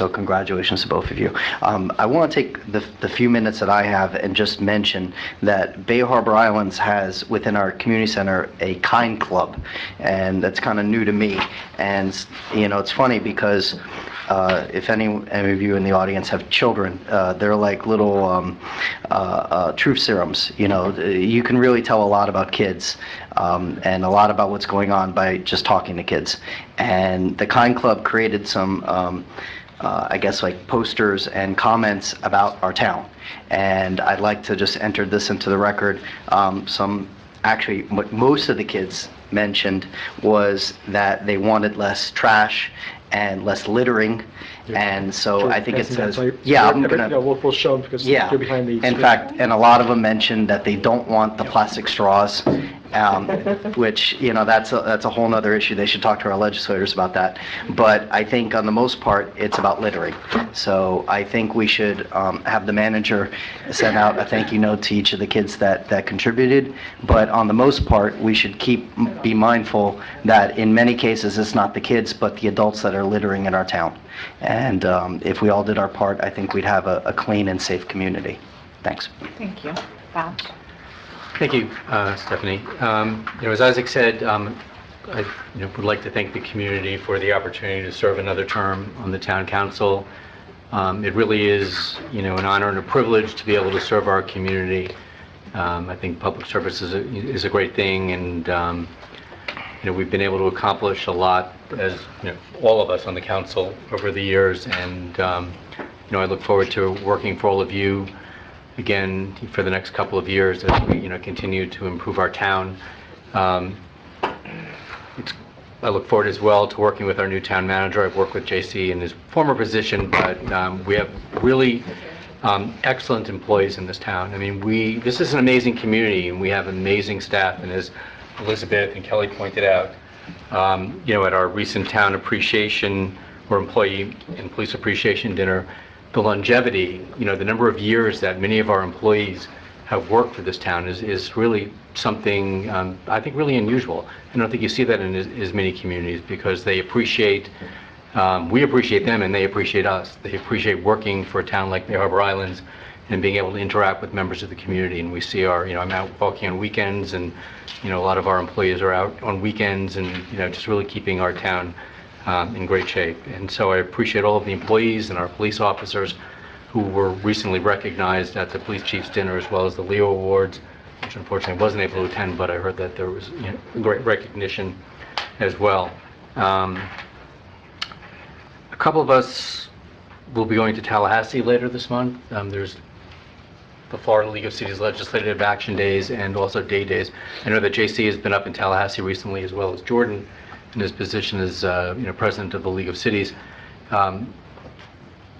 congratulations to both of you. I want to take the few minutes that I have and just mention that Bay Harbor Islands has, within our community center, a Kind Club, and that's kind of new to me. And it's funny because if any of you in the audience have children, they're like little truth serums. You can really tell a lot about kids and a lot about what's going on by just talking to kids. And the Kind Club created some posters and comments about our town. And I'd like to just enter this into the record. What most of the kids mentioned was that they wanted less trash and less littering. And so I think it says, we'll show them because yeah. they're behind the In fact, and a lot of them mentioned that they don't want the plastic straws, which, that's a whole nother issue. They should talk to our legislators about that. But I think on the most part, it's about littering. So I think we should have the manager send out a thank you note to each of the kids that contributed. But on the most part, we should be mindful that in many cases, it's not the kids, but the adults that are littering in our town. And if we all did our part, I think we'd have a clean and safe community. Thanks. Thank you. Bob? Thank you, Stephanie. As Isaac said, I would like to thank the community for the opportunity to serve another term on the town council. It really is, an honor and a privilege to be able to serve our community. I think public service is a great thing, and we've been able to accomplish a lot as all of us on the council over the years, and I look forward to working for all of you again for the next couple of years as we, continue to improve our town. I look forward as well to working with our new town manager. I've worked with JC in his former position, but we have really excellent employees in this town. I mean, this is an amazing community, and we have amazing staff. And as Elizabeth and Kelly pointed out, at our recent town appreciation or employee and police appreciation dinner, the longevity, the number of years that many of our employees have worked for this town is really something, I think, really unusual. I don't think you see that in as many communities because they appreciate, we appreciate them and they appreciate us. They appreciate working for a town like the Harbor Islands and being able to interact with members of the community. And we see I'm out walking on weekends, and, a lot of our employees are out on weekends and, just really keeping our town in great shape. And so I appreciate all of the employees and our police officers who were recently recognized at the Police Chiefs Dinner, as well as the Leo Awards, which unfortunately I wasn't able to attend, but I heard that there was great recognition as well. A couple of us will be going to Tallahassee later this month. There's the Florida League of Cities Legislative Action Days and also Day Days. I know that JC has been up in Tallahassee recently, as well as Jordan in his position as president of the League of Cities.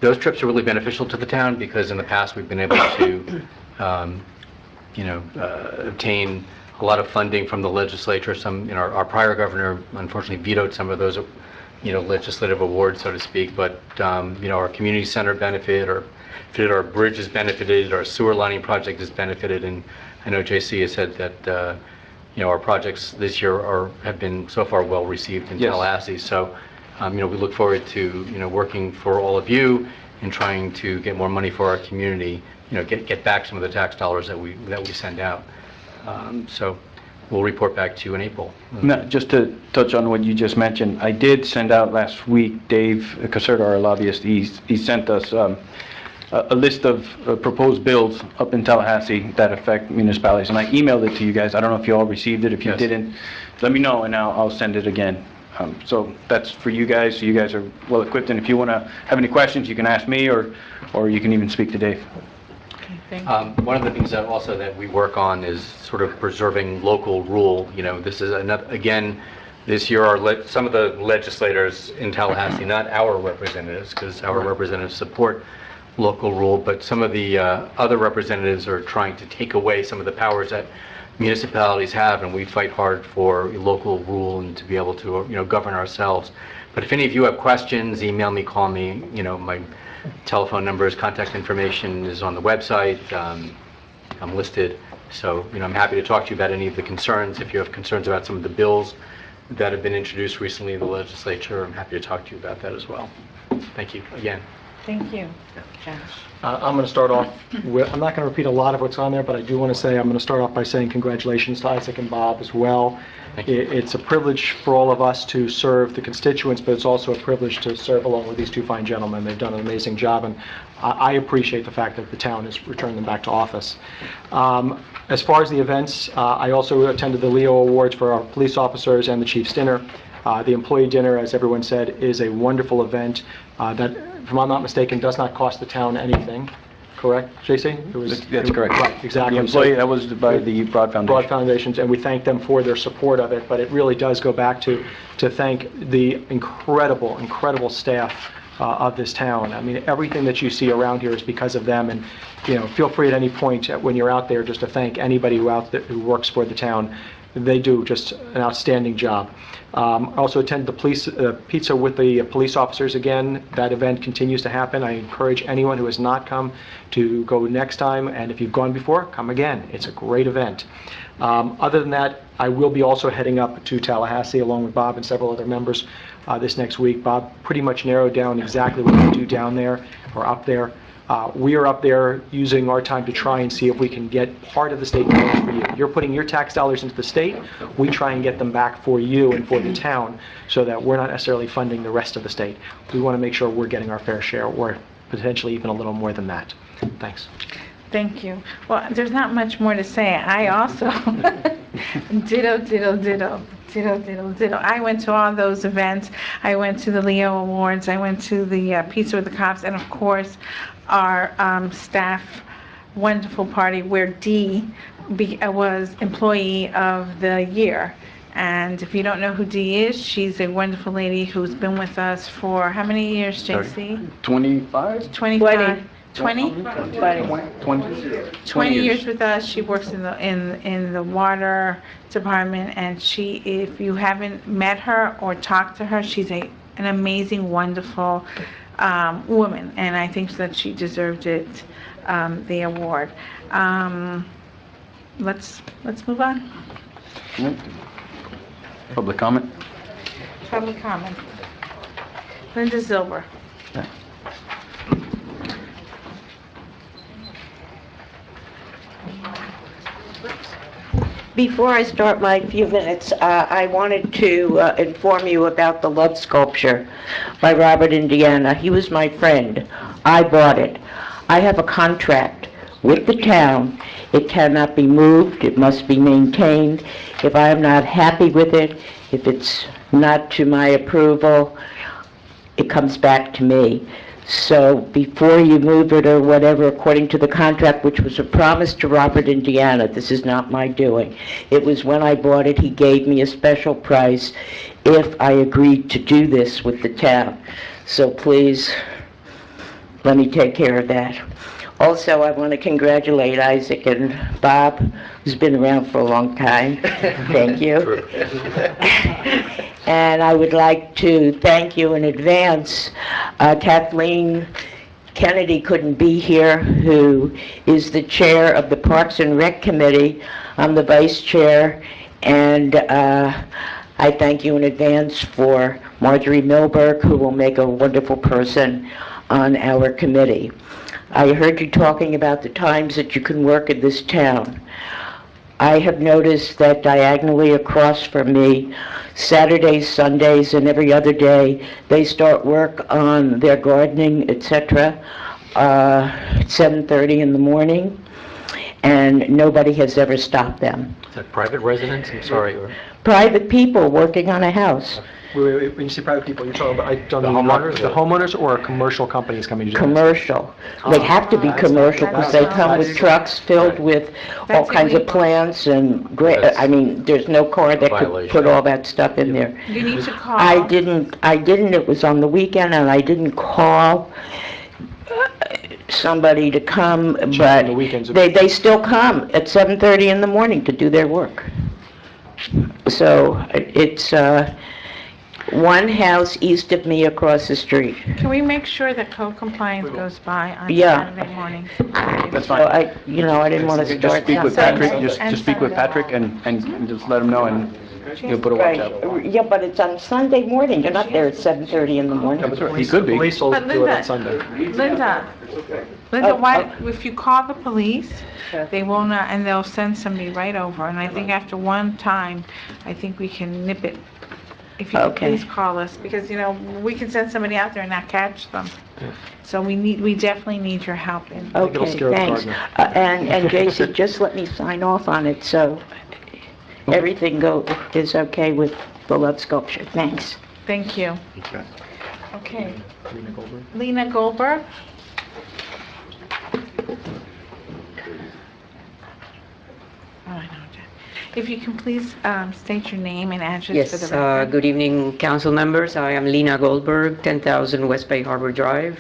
Those trips are really beneficial to the town because in the past we've been able to, obtain a lot of funding from the legislature. Our prior governor unfortunately vetoed some of those, legislative awards, so to speak. But our community center benefited, our bridge has benefited, our sewer lining project has benefited, and I know JC has said that our projects this year have been so far well received in Tallahassee. So. We look forward to, working for all of you and trying to get more money for our community, get back some of the tax dollars that we send out. So we'll report back to you in April. No, just to touch on what you just mentioned, I did send out last week, Dave Caserta, our lobbyist, he sent us a list of proposed bills up in Tallahassee that affect municipalities, and I emailed it to you guys. I don't know if you all received it. If you didn't, let me know and I'll send it again. So that's for you guys, so you guys are well equipped, and if you want to have any questions, you can ask me or you can even speak to Dave. One of the things that we work on is sort of preserving local rule. This is again, this year some of the legislators in Tallahassee, not our representatives, because our representatives support local rule, but some of the other representatives are trying to take away some of the powers that municipalities have, and we fight hard for local rule and to be able to govern ourselves. But if any of you have questions, email me, call me. My telephone numbers, contact information is on the website. I'm listed, so I'm happy to talk to you about any of the concerns. If you have concerns about some of the bills that have been introduced recently in the legislature, I'm happy to talk to you about that as well. Thank you again. Thank you. I'm going to start off with, I'm not going to repeat a lot of what's on there, but I do want to say, I'm going to start off by saying congratulations to Isaac and Bob as well. Thank you. It's a privilege for all of us to serve the constituents, but it's also a privilege to serve along with these two fine gentlemen. They've done an amazing job, and I appreciate the fact that the town has returned them back to office. As far as the events, I also attended the Leo Awards for our police officers and the Chiefs Dinner. The employee dinner, as everyone said, is a wonderful event that, if I'm not mistaken, does not cost the town anything. Correct, JC? That's correct. Right, exactly. The employee, that was by the Broad Foundation. Broad Foundations, and we thank them for their support of it, but it really does go back to thank the incredible staff of this town. I mean, everything that you see around here is because of them, and feel free at any point when you're out there just to thank anybody who works for the town. They do just an outstanding job. I also attended the police pizza with the police officers again. That event continues to happen. I encourage anyone who has not come to go next time, and if you've gone before, come again. It's a great event. Other than that, I will be also heading up to Tallahassee along with Bob and several other members this next week. Bob pretty much narrowed down exactly what we do down there or up there. We are up there using our time to try and see if we can get part of the state dollars for you. You're putting your tax dollars into the state. We try and get them back for you and for the town so that we're not necessarily funding the rest of the state. We want to make sure we're getting our fair share or potentially even a little more than that. Thanks. Thank you. Well, there's not much more to say. I also ditto, ditto, ditto, ditto, ditto, ditto. I went to all those events. I went to the Leo Awards. I went to the Pizza with the Cops, and of course, our staff wonderful party where Dee was Employee of the Year. And if you don't know who Dee is, she's a wonderful lady who's been with us for how many years, JC? 25? 25? 20? 20 years with us. She works in the water department, and if you haven't met her or talked to her, she's an amazing, wonderful woman, and I think that she deserved it, the award. Let's move on. Public comment? Public comment. Linda Zilber. Before I start my few minutes, I wanted to inform you about the Love Sculpture by Robert Indiana. He was my friend. I bought it. I have a contract with the town. It cannot be moved. It must be maintained. If I am not happy with it, if it's not to my approval, it comes back to me. So before you move it or whatever, according to the contract, which was a promise to Robert Indiana, this is not my doing. It was when I bought it, he gave me a special price if I agreed to do this with the town. So please, let me take care of that. Also, I want to congratulate Isaac and Bob, who's been around for a long time. Thank you. And I would like to thank you in advance. Kathleen Kennedy couldn't be here, who is the chair of the Parks and Rec Committee. I'm the vice chair, and I thank you in advance for Marjorie Milberg, who will make a wonderful person on our committee. I heard you talking about the times that you can work in this town. I have noticed that diagonally across from me, Saturdays, Sundays, and every other day, they start work on their gardening, etc., at 7:30 in the morning, and nobody has ever stopped them. Is that private residence? I'm sorry. Private people working on a house. Wait, when you say private people, you're talking about the homeowners or commercial companies coming to do this? Commercial. They have to be commercial because they come with trucks filled with all kinds of plants and I mean, there's no car that could put all that stuff in there. You need to call. I didn't, it was on the weekend and I didn't call somebody to come, but they still come at 7:30 in the morning to do their work. So it's, one house east of me across the street. Can we make sure that code compliance goes by on Yeah. Saturday morning? That's So fine. I didn't want to Just start. speak with Sunday. Patrick, just speak with Patrick and just let him know, and he'll put a watch out. Right, yeah, but it's on Sunday morning, you're not there at 7:30 in the morning. He could be. Police will But do it Linda- on Sunday. Linda, if you call the police, they will not, and they'll send somebody right over, and I think after one time, I think we can nip it. If you could Okay. please call us, because, we can send somebody out there and not catch them. So we definitely need your help in. Okay, scare the thanks. gardener. And JC, just let me sign off on it, so everything is okay with the Love Sculpture. Thanks. Thank you. Okay. Okay. Lena Goldberg. Lena Goldberg? Oh, I know that. If you can please state your name and address for the Yes, record. good evening, council members. I am Lena Goldberg, 10,000 West Bay Harbor Drive.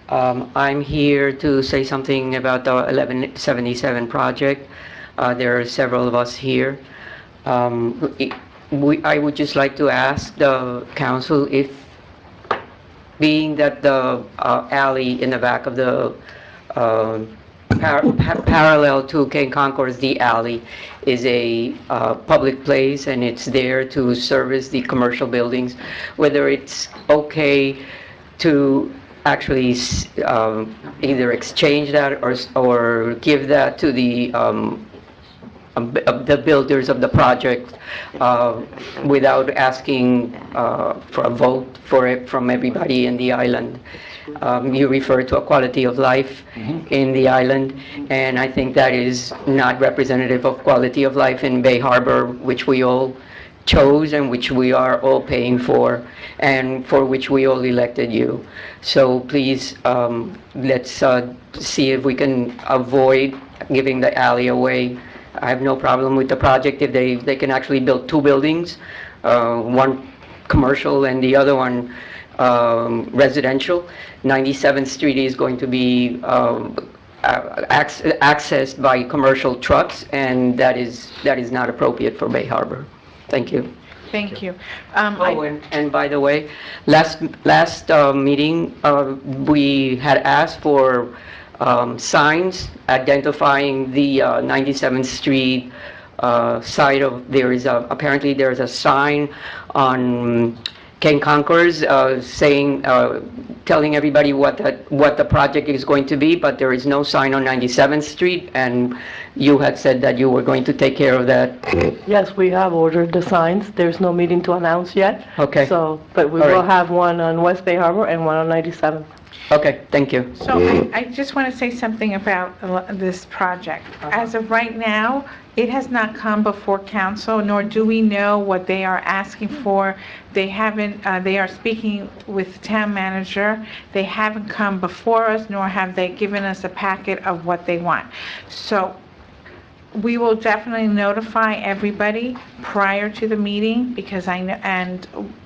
I'm here to say something about the 1177 project. There are several of us here. I would just like to ask the council if, being that the alley in the back of the parallel to King Concourse, the alley is a public place and it's there to service the commercial buildings, whether it's okay to actually either exchange that or give that to the builders of the project without asking for a vote for it from everybody in the island. You refer to a quality of life in the island, and I think that is not representative of quality of life in Bay Harbor, which we all chose and which we are all paying for, and for which we all elected you. So please, let's see if we can avoid giving the alley away. I have no problem with the project if they can actually build 2 buildings, one commercial and the other one residential. 97th Street is going to be accessed by commercial trucks, and that is not appropriate for Bay Harbor. Thank you. Thank you. Oh, and by the way, last meeting, we had asked for signs identifying the 97th Street side of, apparently there's a sign on Ken Concourse saying, telling everybody what the project is going to be, but there is no sign on 97th Street, and you had said that you were going to take care of that. Yes, we have ordered the signs. There's no meeting to announce yet. Okay. So, but we All right. will have one on West Bay Harbor and one on 97th. Okay, thank you. So I just want to say something about this project. As of right now, it has not come before council, nor do we know what they are asking for. They haven't, they are speaking with the town manager. They haven't come before us, nor have they given us a packet of what they want. So we will definitely notify everybody prior to the meeting, because I know,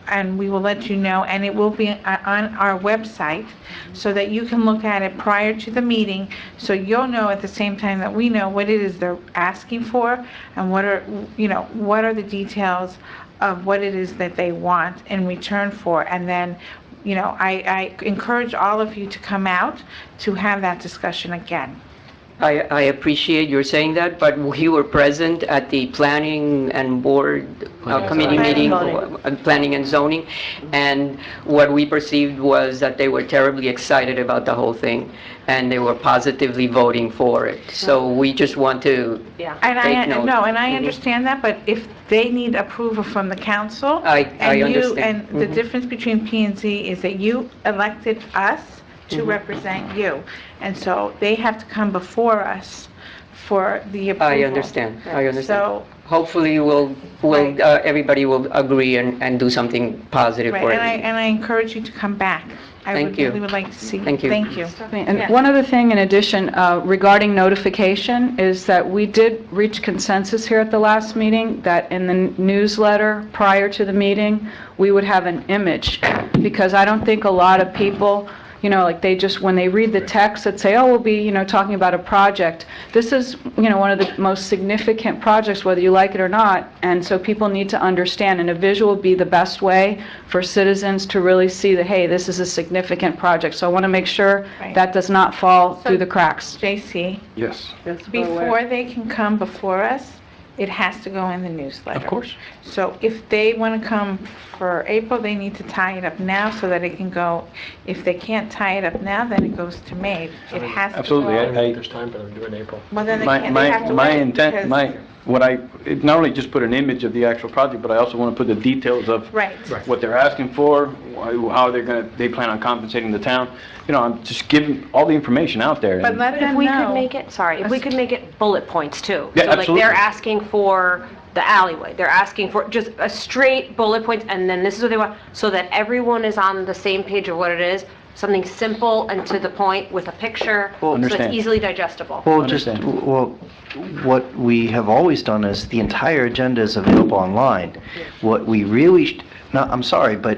and we will let you know, and it will be on our website so that you can look at it prior to the meeting, so you'll know at the same time that we know what it is they're asking for, and what are the details of what it is that they want in return for. And then, I encourage all of you to come out to have that discussion again. I appreciate your saying that, but we were present at the planning and board committee meeting, planning and zoning, and what we perceived was that they were terribly excited about the whole thing, and they were positively voting for it. So we just want to take note. And I understand that, but if they need approval from the council, I understand. And the difference between P and Z is that you elected us to represent you, and so they have to come before us for the approval. I understand. So, hopefully everybody will agree and do something positive for right, it. and I encourage you to come back. Thank you. I really would like to see. Thank you. Thank you. And one other thing in addition, regarding notification, is that we did reach consensus here at the last meeting that in the newsletter prior to the meeting, we would have an image, because I don't think a lot of people, like they just, when they read the text that say, oh, we'll be, talking about a project. This is, one of the most significant projects, whether you like it or not, and so people need to understand, and a visual would be the best way for citizens to really see that, hey, this is a significant project. So I want to make sure that does not fall through the cracks. JC, Yes. before they can come before us, it has to go in the newsletter. Of course. So if they want to come for April, they need to tie it up now so that it can go. If they can't tie it up now, then it goes to May. It has to Absolutely. go. I don't think there's time for them to do it in April. Well, then they can't, they have to My wait, intent, because- not only just put an image of the actual project, but I also want to put the details of Right. what they're asking for, how they plan on compensating the town. I'm just giving all the information out there. But and- let If them we could know. make it, if we could make it bullet points too. Yeah, So like absolutely. they're asking for the alleyway, they're asking for just a straight bullet points, and then this is what they want, so that everyone is on the same page of what it is, something simple and to the point with a picture, so it's Understand. easily digestible. What we have always done is the entire agenda is available online. What we really, I'm sorry, but,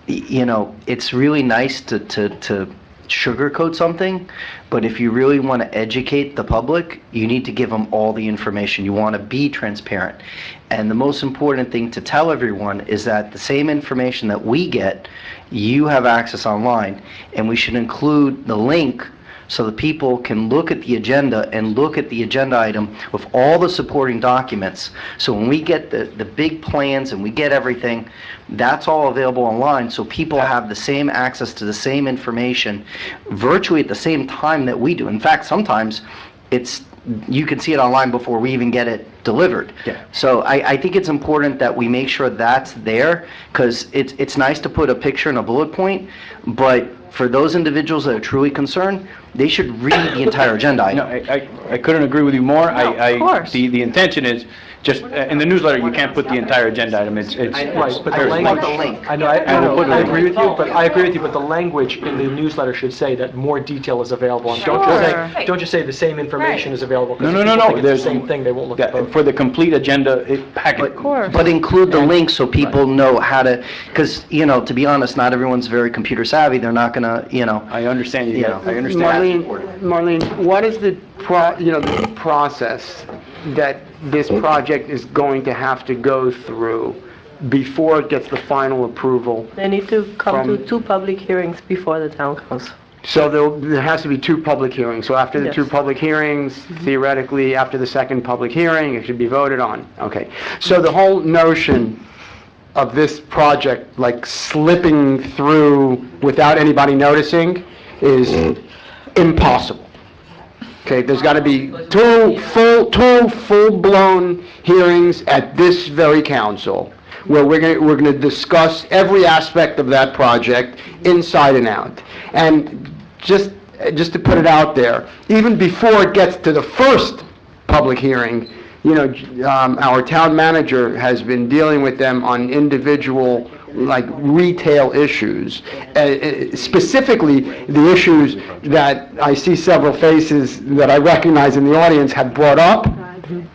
it's really nice to sugarcoat something, but if you really want to educate the public, you need to give them all the information. You want to be transparent. And the most important thing to tell everyone is that the same information that we get, you have access online, and we should include the link so that people can look at the agenda and look at the agenda item with all the supporting documents. So when we get the big plans and we get everything, that's all available online, so people have the same access to the same information virtually at the same time that we do. In fact, sometimes you can see it online before we even get it delivered. Yeah. So I think it's important that we make sure that's there, because it's nice to put a picture and a bullet point, but for those individuals that are truly concerned, they should read the entire agenda No, item. I couldn't agree with you more. of course. The intention is just, in the newsletter, you can't put the entire agenda item. It's Right, but the very language, small. I know, I agree with you, but the language in the newsletter should say that more detail is available. And don't just say the same information is available. 'Cause No, if no, people no, think it's the there's- same thing, they won't look at both. For the complete agenda packet. But include the link so people know how to, because, to be honest, not everyone's very computer savvy. They're not gonna, I understand you. Yeah. I understand. Marlene, what is the the process that this project is going to have to go through before it gets the final approval? They need to come to From- 2 public hearings before the town council. So there has to be 2 public hearings. So after the Yes. 2 public hearings, theoretically, after the second public hearing, it should be voted on. Okay. So the whole notion of this project, like slipping through without anybody noticing, is impossible. Okay, there's got to be two full-blown hearings at this very council, where we're going to discuss every aspect of that project inside and out. And just to put it out there, even before it gets to the first public hearing, our town manager has been dealing with them on individual, like, retail issues, specifically the issues that I see several faces that I recognize in the audience have brought up,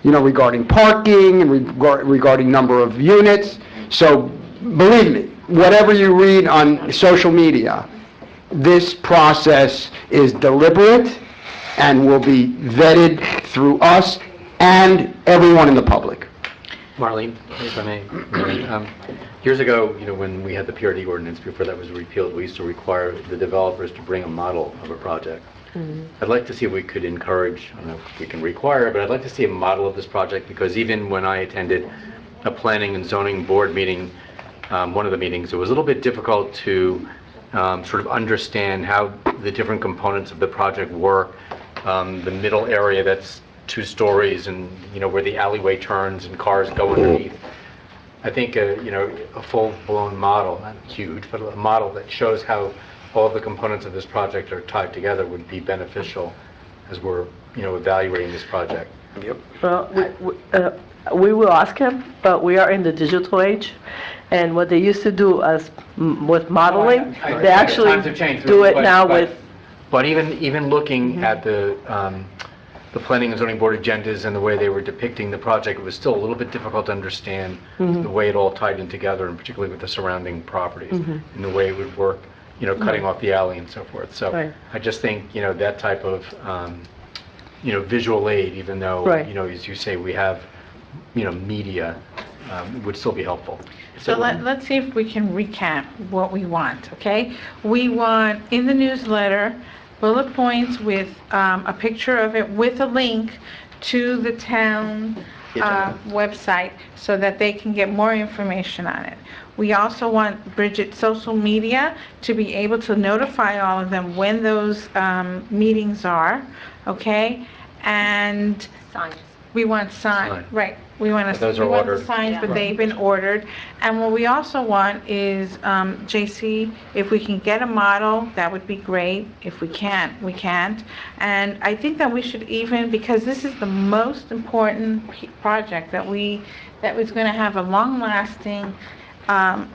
regarding parking and regarding number of units. So, believe me, whatever you read on social media, this process is deliberate and will be vetted through us and everyone in the public. Marlene, if I may, years ago, when we had the PRD ordinance, before that was repealed, we used to require the developers to bring a model of a project. I'd like to see if we could encourage, I don't know if we can require, but I'd like to see a model of this project, because even when I attended a planning and zoning board meeting, one of the meetings, it was a little bit difficult to sort of understand how the different components of the project work. The middle area that's 2 stories, and where the alleyway turns and cars go underneath. I think a full-blown model, not huge, but a model that shows how all of the components of this project are tied together would be beneficial as we're evaluating this project. Yep. Well, we will ask him, but we are in the digital age, and what they used to do with modeling, they actually Times have changed, do it but- now but- with... But even looking at the planning and zoning board agendas and the way they were depicting the project, it was still a little bit difficult to understand the way it all tied in together, and particularly with the surrounding properties, and the way it would work, cutting off the alley and so forth. So Right. I just think, that type of, visual aid, even though, Right. as you say, we have, media, would still be helpful. So let's see if we can recap what we want, okay? We want, in the newsletter, bullet points with a picture of it with a link to the town website so that they can get more information on it. We also want Bridget's social media to be able to notify all of them when those meetings are, okay? And Signs. we want signs, Sign. right. We want Those are we want the ordered. signs, but they've been ordered. And what we also want is, JC, if we can get a model, that would be great. If we can't, we can't. And I think that we should even, because this is the most important project that was going to have a long-lasting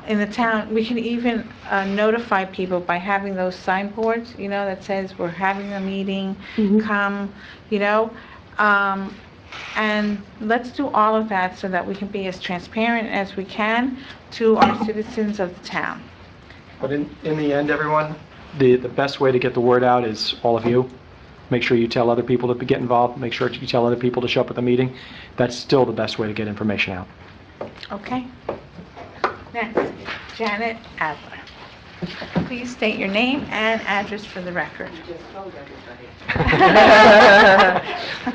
in the town, we can even notify people by having those signboards, that says we're having a meeting, come, and let's do all of that so that we can be as transparent as we can to our citizens of the town. But in the end, everyone, the best way to get the word out is all of you. Make sure you tell other people to get involved. Make sure you tell other people to show up at the meeting. That's still the best way to get information out. Okay? Next, Janet Adler. Please state your name and address for the record.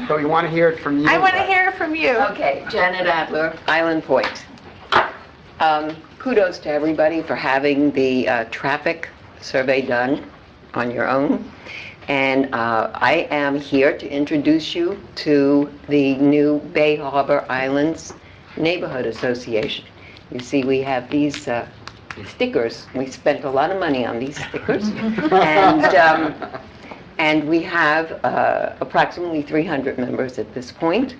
So you want to hear it from you? I want to hear it from you. Okay, Janet Adler, Island Point. Kudos to everybody for having the traffic survey done on your own. And I am here to introduce you to the new Bay Harbor Islands Neighborhood Association. You see, we have these stickers. We spent a lot of money on these stickers. And we have approximately 300 members at this point.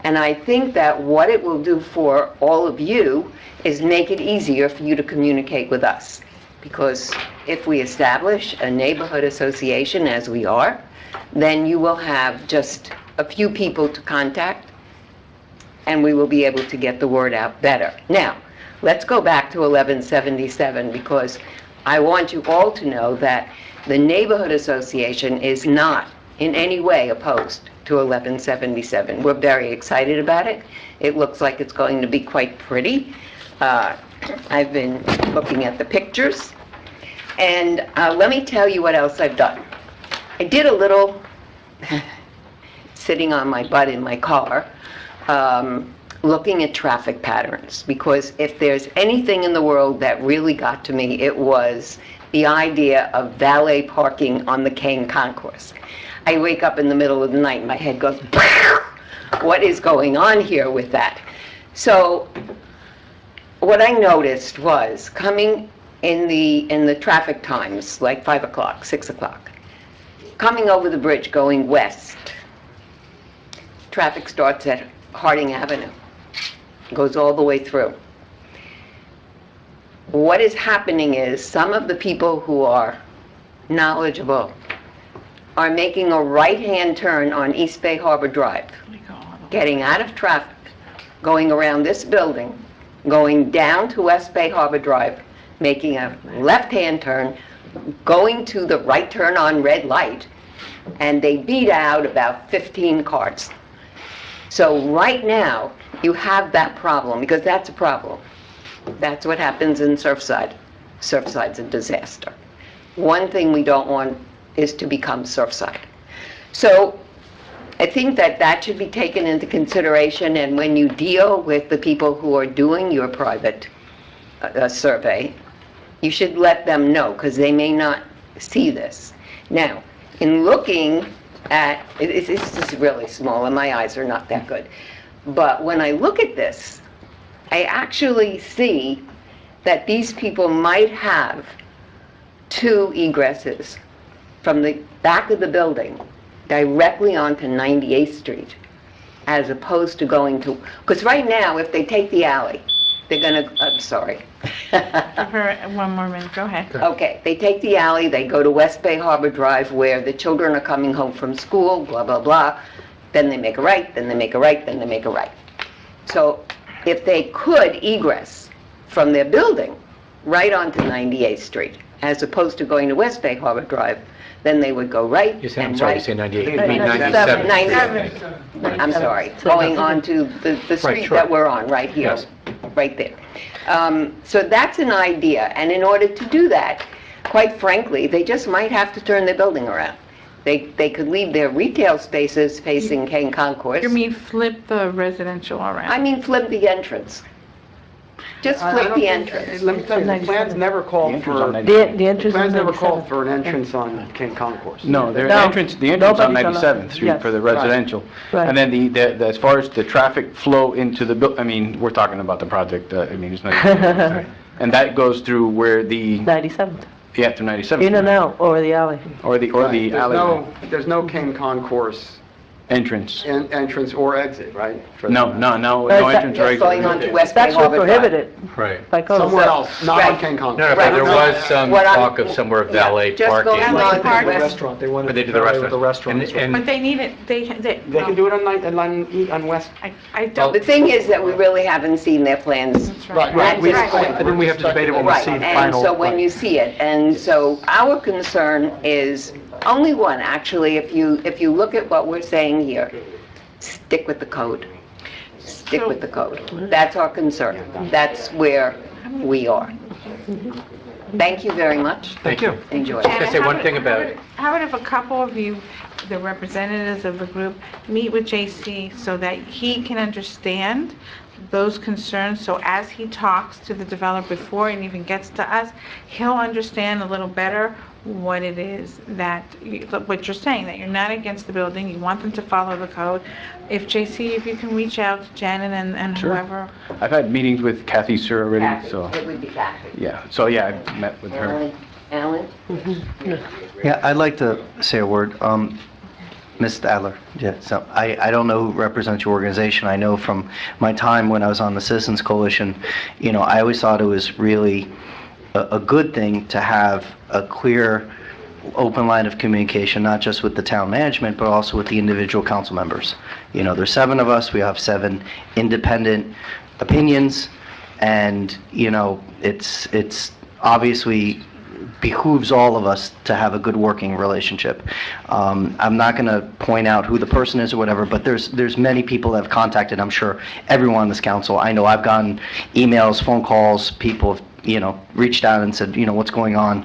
And I think that what it will do for all of you is make it easier for you to communicate with us. Because if we establish a neighborhood association, as we are, then you will have just a few people to contact, and we will be able to get the word out better. Now, let's go back to 1177, because I want you all to know that the neighborhood association is not in any way opposed to 1177. We're very excited about it. It looks like it's going to be quite pretty. I've been looking at the pictures. And let me tell you what else I've done. I did a little sitting on my butt in my car, looking at traffic patterns, because if there's anything in the world that really got to me, it was the idea of valet parking on the Kane Concourse. I wake up in the middle of the night and my head goes, what is going on here with that? So what I noticed was coming in the traffic times, like 5 o'clock, 6 o'clock, coming over the bridge going west, traffic starts at Harding Avenue, goes all the way through. What is happening is some of the people who are knowledgeable are making a right-hand turn on East Bay Harbor Drive, getting out of traffic, going around this building, going down to West Bay Harbor Drive, making a left-hand turn, going to the right turn on red light, and they beat out about 15 cars. So right now, you have that problem, because that's a problem. That's what happens in Surfside. Surfside's a disaster. One thing we don't want is to become Surfside. So I think that that should be taken into consideration, and when you deal with the people who are doing your private survey, you should let them know, because they may not see this. Now, in looking at, it's just really small and my eyes are not that good, but when I look at this, I actually see that these people might have 2 egresses from the back of the building directly onto 98th Street, as opposed to going to, because right now, if they take the alley, they're gonna, I'm sorry. Give her 1 more minute, go ahead. Okay, they take the alley, they go to West Bay Harbor Drive, where the children are coming home from school, blah, blah, blah. Then they make a right, then they make a right, then they make a right. So if they could egress from their building right onto 98th Street, as opposed to going to West Bay Harbor Drive, then they would go right and right. I'm sorry, you say 98, you Right. mean 97. 97. I'm sorry, going on to the street sure. that we're on, right here, Yes. right there. So that's an idea, and in order to do that, quite frankly, they just might have to turn their building around. They could leave their retail spaces facing Kane Concourse. You mean flip the residential around? I mean flip the entrance. Just flip the entrance. Let me tell you, the plans never called for, The entrance plans is never 97. called for an entrance on King Concourse. No, the No. entrance on Nobody's on 97th Street yes. for the residential. Right. And then as far as the traffic flow into the, I mean, we're talking about the project, I mean, it's not, and that goes through where the, 97th, yeah, to 97th. in and out, over the alley. Or the Right. alleyway. There's no King Concourse Entrance. entrance or exit, right? For No, the- no, no It's entrance or Just going exit. on to It's West Bay actually Harbor Drive. prohibited Right. by code. Somewhere else, not on Right. King No, Concourse. no, but there was some What I'm- talk of somewhere Yeah, valet just parking. going Valet on to parking. The West. restaurant, they wanted But they to do the parallel with restaurant. the restaurant. But they need it, They can do it on West. I don't. The thing is that we really haven't seen their plans. That's right. Right. at this point. I think we have to debate it when we Right, see the and final. so when you see it, and so our concern is only one, actually, if you look at what we're saying here, stick with the code. Stick with the code. That's our concern. That's where we are. Thank you very much. Thank you. Enjoy. Can I say one thing about it? How about if a couple of you, the representatives of the group, meet with JC so that he can understand those concerns, so as he talks to the developer before it even gets to us, he'll understand a little better what it is that, what you're saying, that you're not against the building, you want them to follow the code. If JC, if you can reach out to Janet and Sure. whoever. I've had meetings with Kathy Sir already, so, It would be Kathy. yeah. So, yeah, I've met with her. Alan? Yeah, I'd like to say a word. Ms. Adler, yeah, so I don't know who represents your organization. I know from my time when I was on the Citizens Coalition, you know, I always thought it was really a good thing to have a clear, open line of communication, not just with the town management, but also with the individual council members. You know, there's 7 of us, we have 7 independent opinions, and, you know, it's obviously behooves all of us to have a good working relationship. I'm not going to point out who the person is or whatever, but there's many people that have contacted, I'm sure, everyone on this council. I know I've gotten emails, phone calls, people have, you know, reached out and said, you know, what's going on.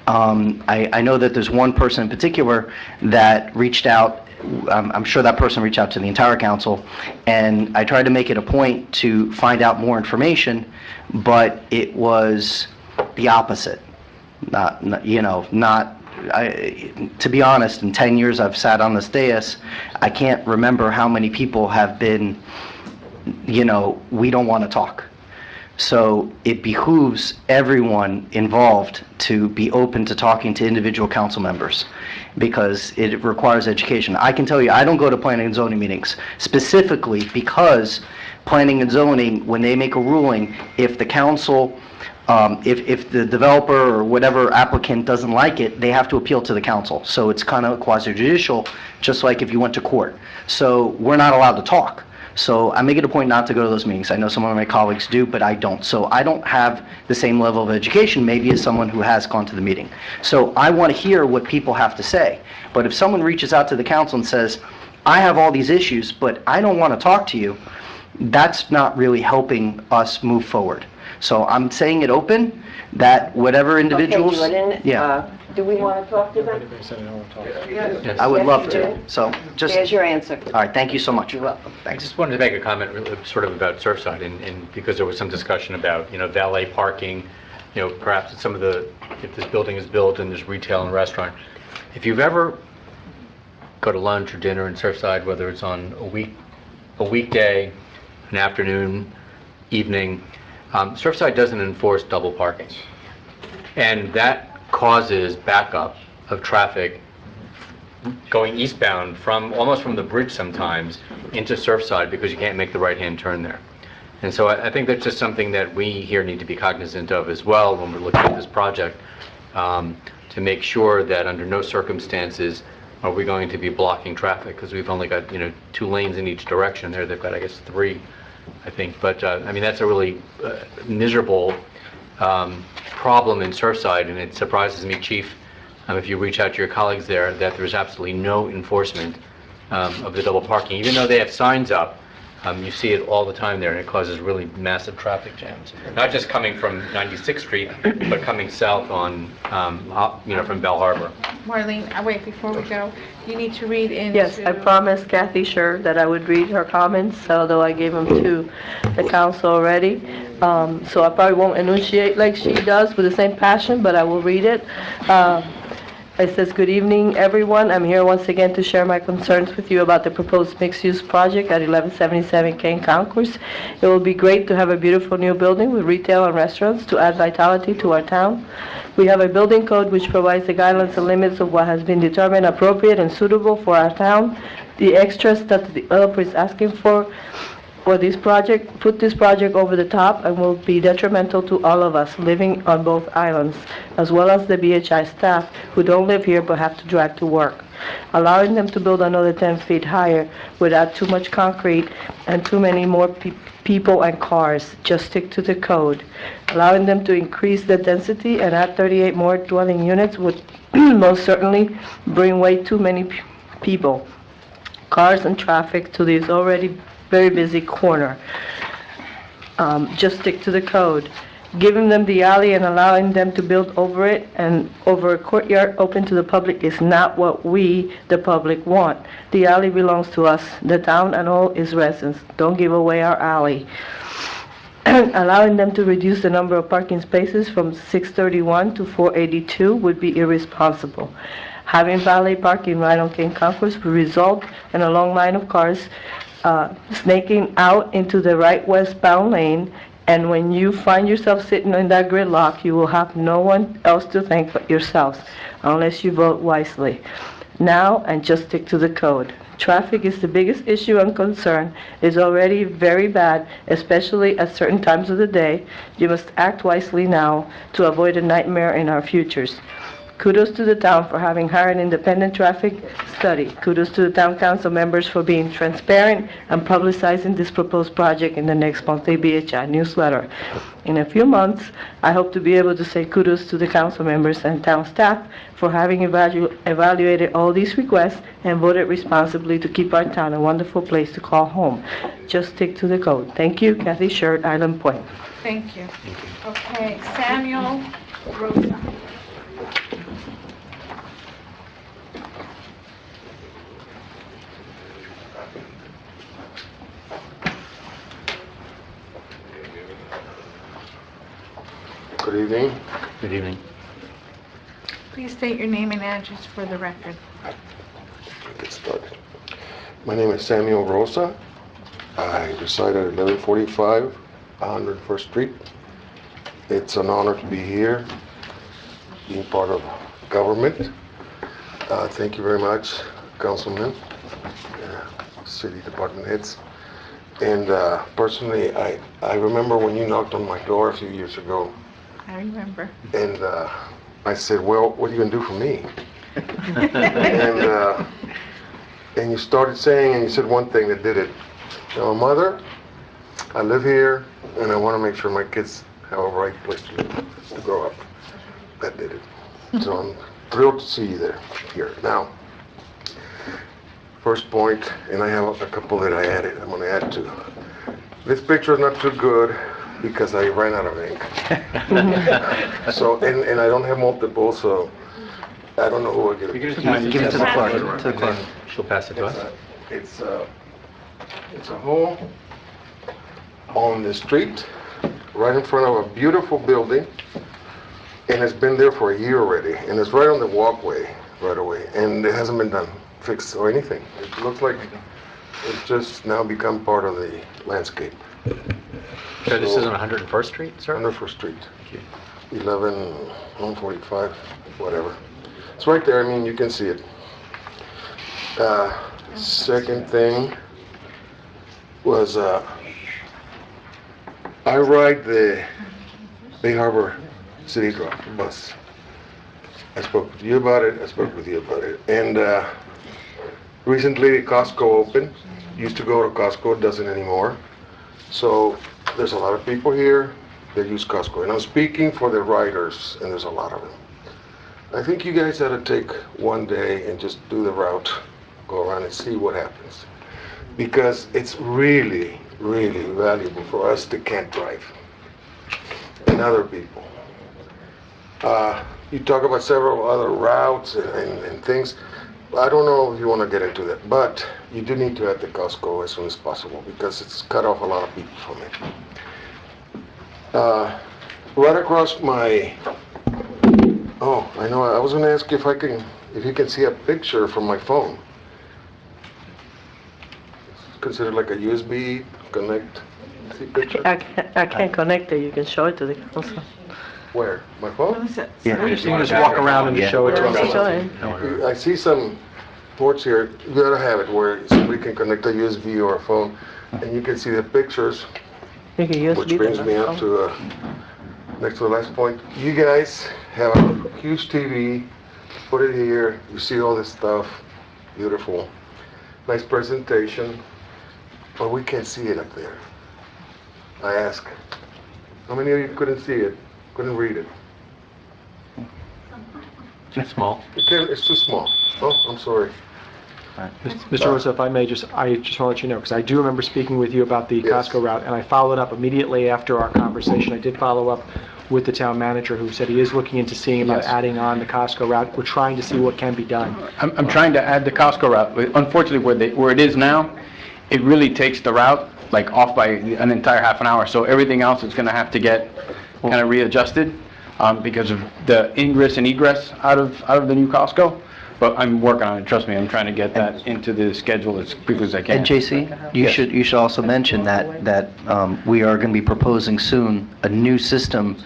I know that there's one person in particular that reached out. I'm sure that person reached out to the entire council, and I tried to make it a point to find out more information, but it was the opposite. To be honest, in 10 years I've sat on this dais, I can't remember how many people have been, you know, we don't want to talk. So it behooves everyone involved to be open to talking to individual council members, because it requires education. I can tell you, I don't go to planning and zoning meetings specifically because planning and zoning, when they make a ruling, if the council, if the developer or whatever applicant doesn't like it, they have to appeal to the council. So it's kind of quasi-judicial, just like if you went to court. So we're not allowed to talk. So I make it a point not to go to those meetings. I know some of my colleagues do, but I don't. So I don't have the same level of education maybe as someone who has gone to the meeting. So I want to hear what people have to say. But if someone reaches out to the council and says, I have all these issues, but I don't want to talk to you, that's not really helping us move forward. So I'm saying it open, that whatever individuals... Okay, Jordan, Yeah. Do we want to talk to them? I would love to. So just... There's your answer. All right, thank you so much. You're welcome. I just wanted to make a comment sort of about Surfside, and because there was some discussion about, you know, valet parking, you know, perhaps some of the, if this building is built and there's retail and restaurant. If you've ever go to lunch or dinner in Surfside, whether it's on a weekday, an afternoon, evening, Surfside doesn't enforce double parking. And that causes backup of traffic going eastbound from, almost from the bridge sometimes, into Surfside because you can't make the right-hand turn there. And so I think that's just something that we here need to be cognizant of as well when we're looking at this project, to make sure that under no circumstances are we going to be blocking traffic, because we've only got, you know, 2 lanes in each direction there. They've got, I guess, 3, I think. But, I mean, that's a really miserable problem in Surfside, and it surprises me, Chief, if you reach out to your colleagues there, that there's absolutely no enforcement of the double parking. Even though they have signs up, you see it all the time there, and it causes really massive traffic jams. Not just coming from 96th Street, but coming south on, you know, from Bell Harbor. Marlene, wait, before we go, you need to read into... Yes, I promised Kathy Sher that I would read her comments, although I gave them to the council already. So I probably won't enunciate like she does with the same passion, but I will read it. It says, "Good evening, everyone. I'm here once again to share my concerns with you about the proposed mixed-use project at 1177 Kane Concourse. It will be great to have a beautiful new building with retail and restaurants to add vitality to our town. We have a building code which provides the guidelines and limits of what has been determined appropriate and suitable for our town. The extras that the developer is asking for this project, put this project over the top and will be detrimental to all of us living on both islands, as well as the BHI staff who don't live here but have to drive to work. Allowing them to build another 10 feet higher without too much concrete and too many more people and cars. Just stick to the code. Allowing them to increase the density and add 38 more dwelling units would most certainly bring way too many people, cars and traffic to this already very busy corner. Just stick to the code. Giving them the alley and allowing them to build over it and over a courtyard open to the public is not what we, the public, want. The alley belongs to us, the town and all its residents. Don't give away our alley. Allowing them to reduce the number of parking spaces from 631 to 482 would be irresponsible. Having valet parking right on King Concourse would result in a long line of cars snaking out into the right westbound lane, and when you find yourself sitting in that gridlock, you will have no one else to thank but yourselves, unless you vote wisely. Now, and just stick to the code. Traffic is the biggest issue and concern. It's already very bad, especially at certain times of the day. You must act wisely now to avoid a nightmare in our futures. Kudos to the town for having hired an independent traffic study. Kudos to the town council members for being transparent and publicizing this proposed project in the next monthly BHI newsletter. In a few months, I hope to be able to say kudos to the council members and town staff for having evaluated all these requests and voted responsibly to keep our town a wonderful place to call home. Just stick to the code. Thank you, Kathy Shirt, Island Point. Thank you. Okay, Samuel Rosa. Good evening. Good evening. Please state your name and address for the record. Get started. My name is Samuel Rosa. I reside at 1145 101st Street. It's an honor to be here, being part of government. Thank you very much, Councilman, city department heads. And personally, I remember when you knocked on my door a few years ago. I remember. And I said, well, what are you going to do for me? And you started saying, and you said one thing that did it. You know, Mother, I live here, and I want to make sure my kids have a right place to live, to grow up. That did it. So I'm thrilled to see you there, here. Now, first point, and I have a couple that I added, I'm going to add two. This picture is not too good because I ran out of ink. So, and I don't have multiple, so I don't know who I'll give it to. Give it to the clerk. She'll pass it to us. It's a home on the street, right in front of a beautiful building, and it's been there for a year already, and it's right on the walkway right away, and it hasn't been done, fixed or anything. It looks like it's just now become part of the landscape. So this is on 101st Street, sir? 101st Street. 145, whatever. It's right there, I mean, you can see it. Second thing was, I ride the Bay Harbor City bus. I spoke with you about it, And recently Costco opened. Used to go to Costco, doesn't anymore. So there's a lot of people here that use Costco. And I'm speaking for the riders, and there's a lot of them. I think you guys ought to take one day and just do the route, go around and see what happens. Because it's really, really valuable for us that can't drive and other people. You talk about several other routes and things. I don't know if you want to get into that, but you do need to add the Costco as soon as possible because it's cut off a lot of people from it. Right across my, I know, I was going to ask you if you can see a picture from my phone. It's considered like a USB connect. See picture? I can't connect it. You can show it to the council. Where? My phone? Yeah. You can just walk around and show it to us. I see some ports here. You gotta have it where somebody can connect a USB or a phone, and you can see the pictures. Which brings me up to next to the last point. You guys have a huge TV. Put it here. You see all this stuff. Beautiful, nice presentation, but we can't see it up there. I ask, how many of you couldn't see it? Couldn't read it? Too small. It's too small. Oh, I'm sorry. Mr. Russo, if I may, I just want to let you know, because I do remember speaking with you about the Yes. Costco route, and I followed up immediately after our conversation. I did follow up with the town manager, who said he is looking into seeing about Yes. adding on the Costco route. We're trying to see what can be done. I'm trying to add the Costco route, but unfortunately, where it is now, it really takes the route, like, off by an entire half an hour, so everything else is gonna have to get kind of readjusted, because of the ingress and egress out of the new Costco, but I'm working on it, trust me, I'm trying to get that into the schedule as quickly as I can. And JC, you Yes. should also mention that we are going to be proposing soon a new system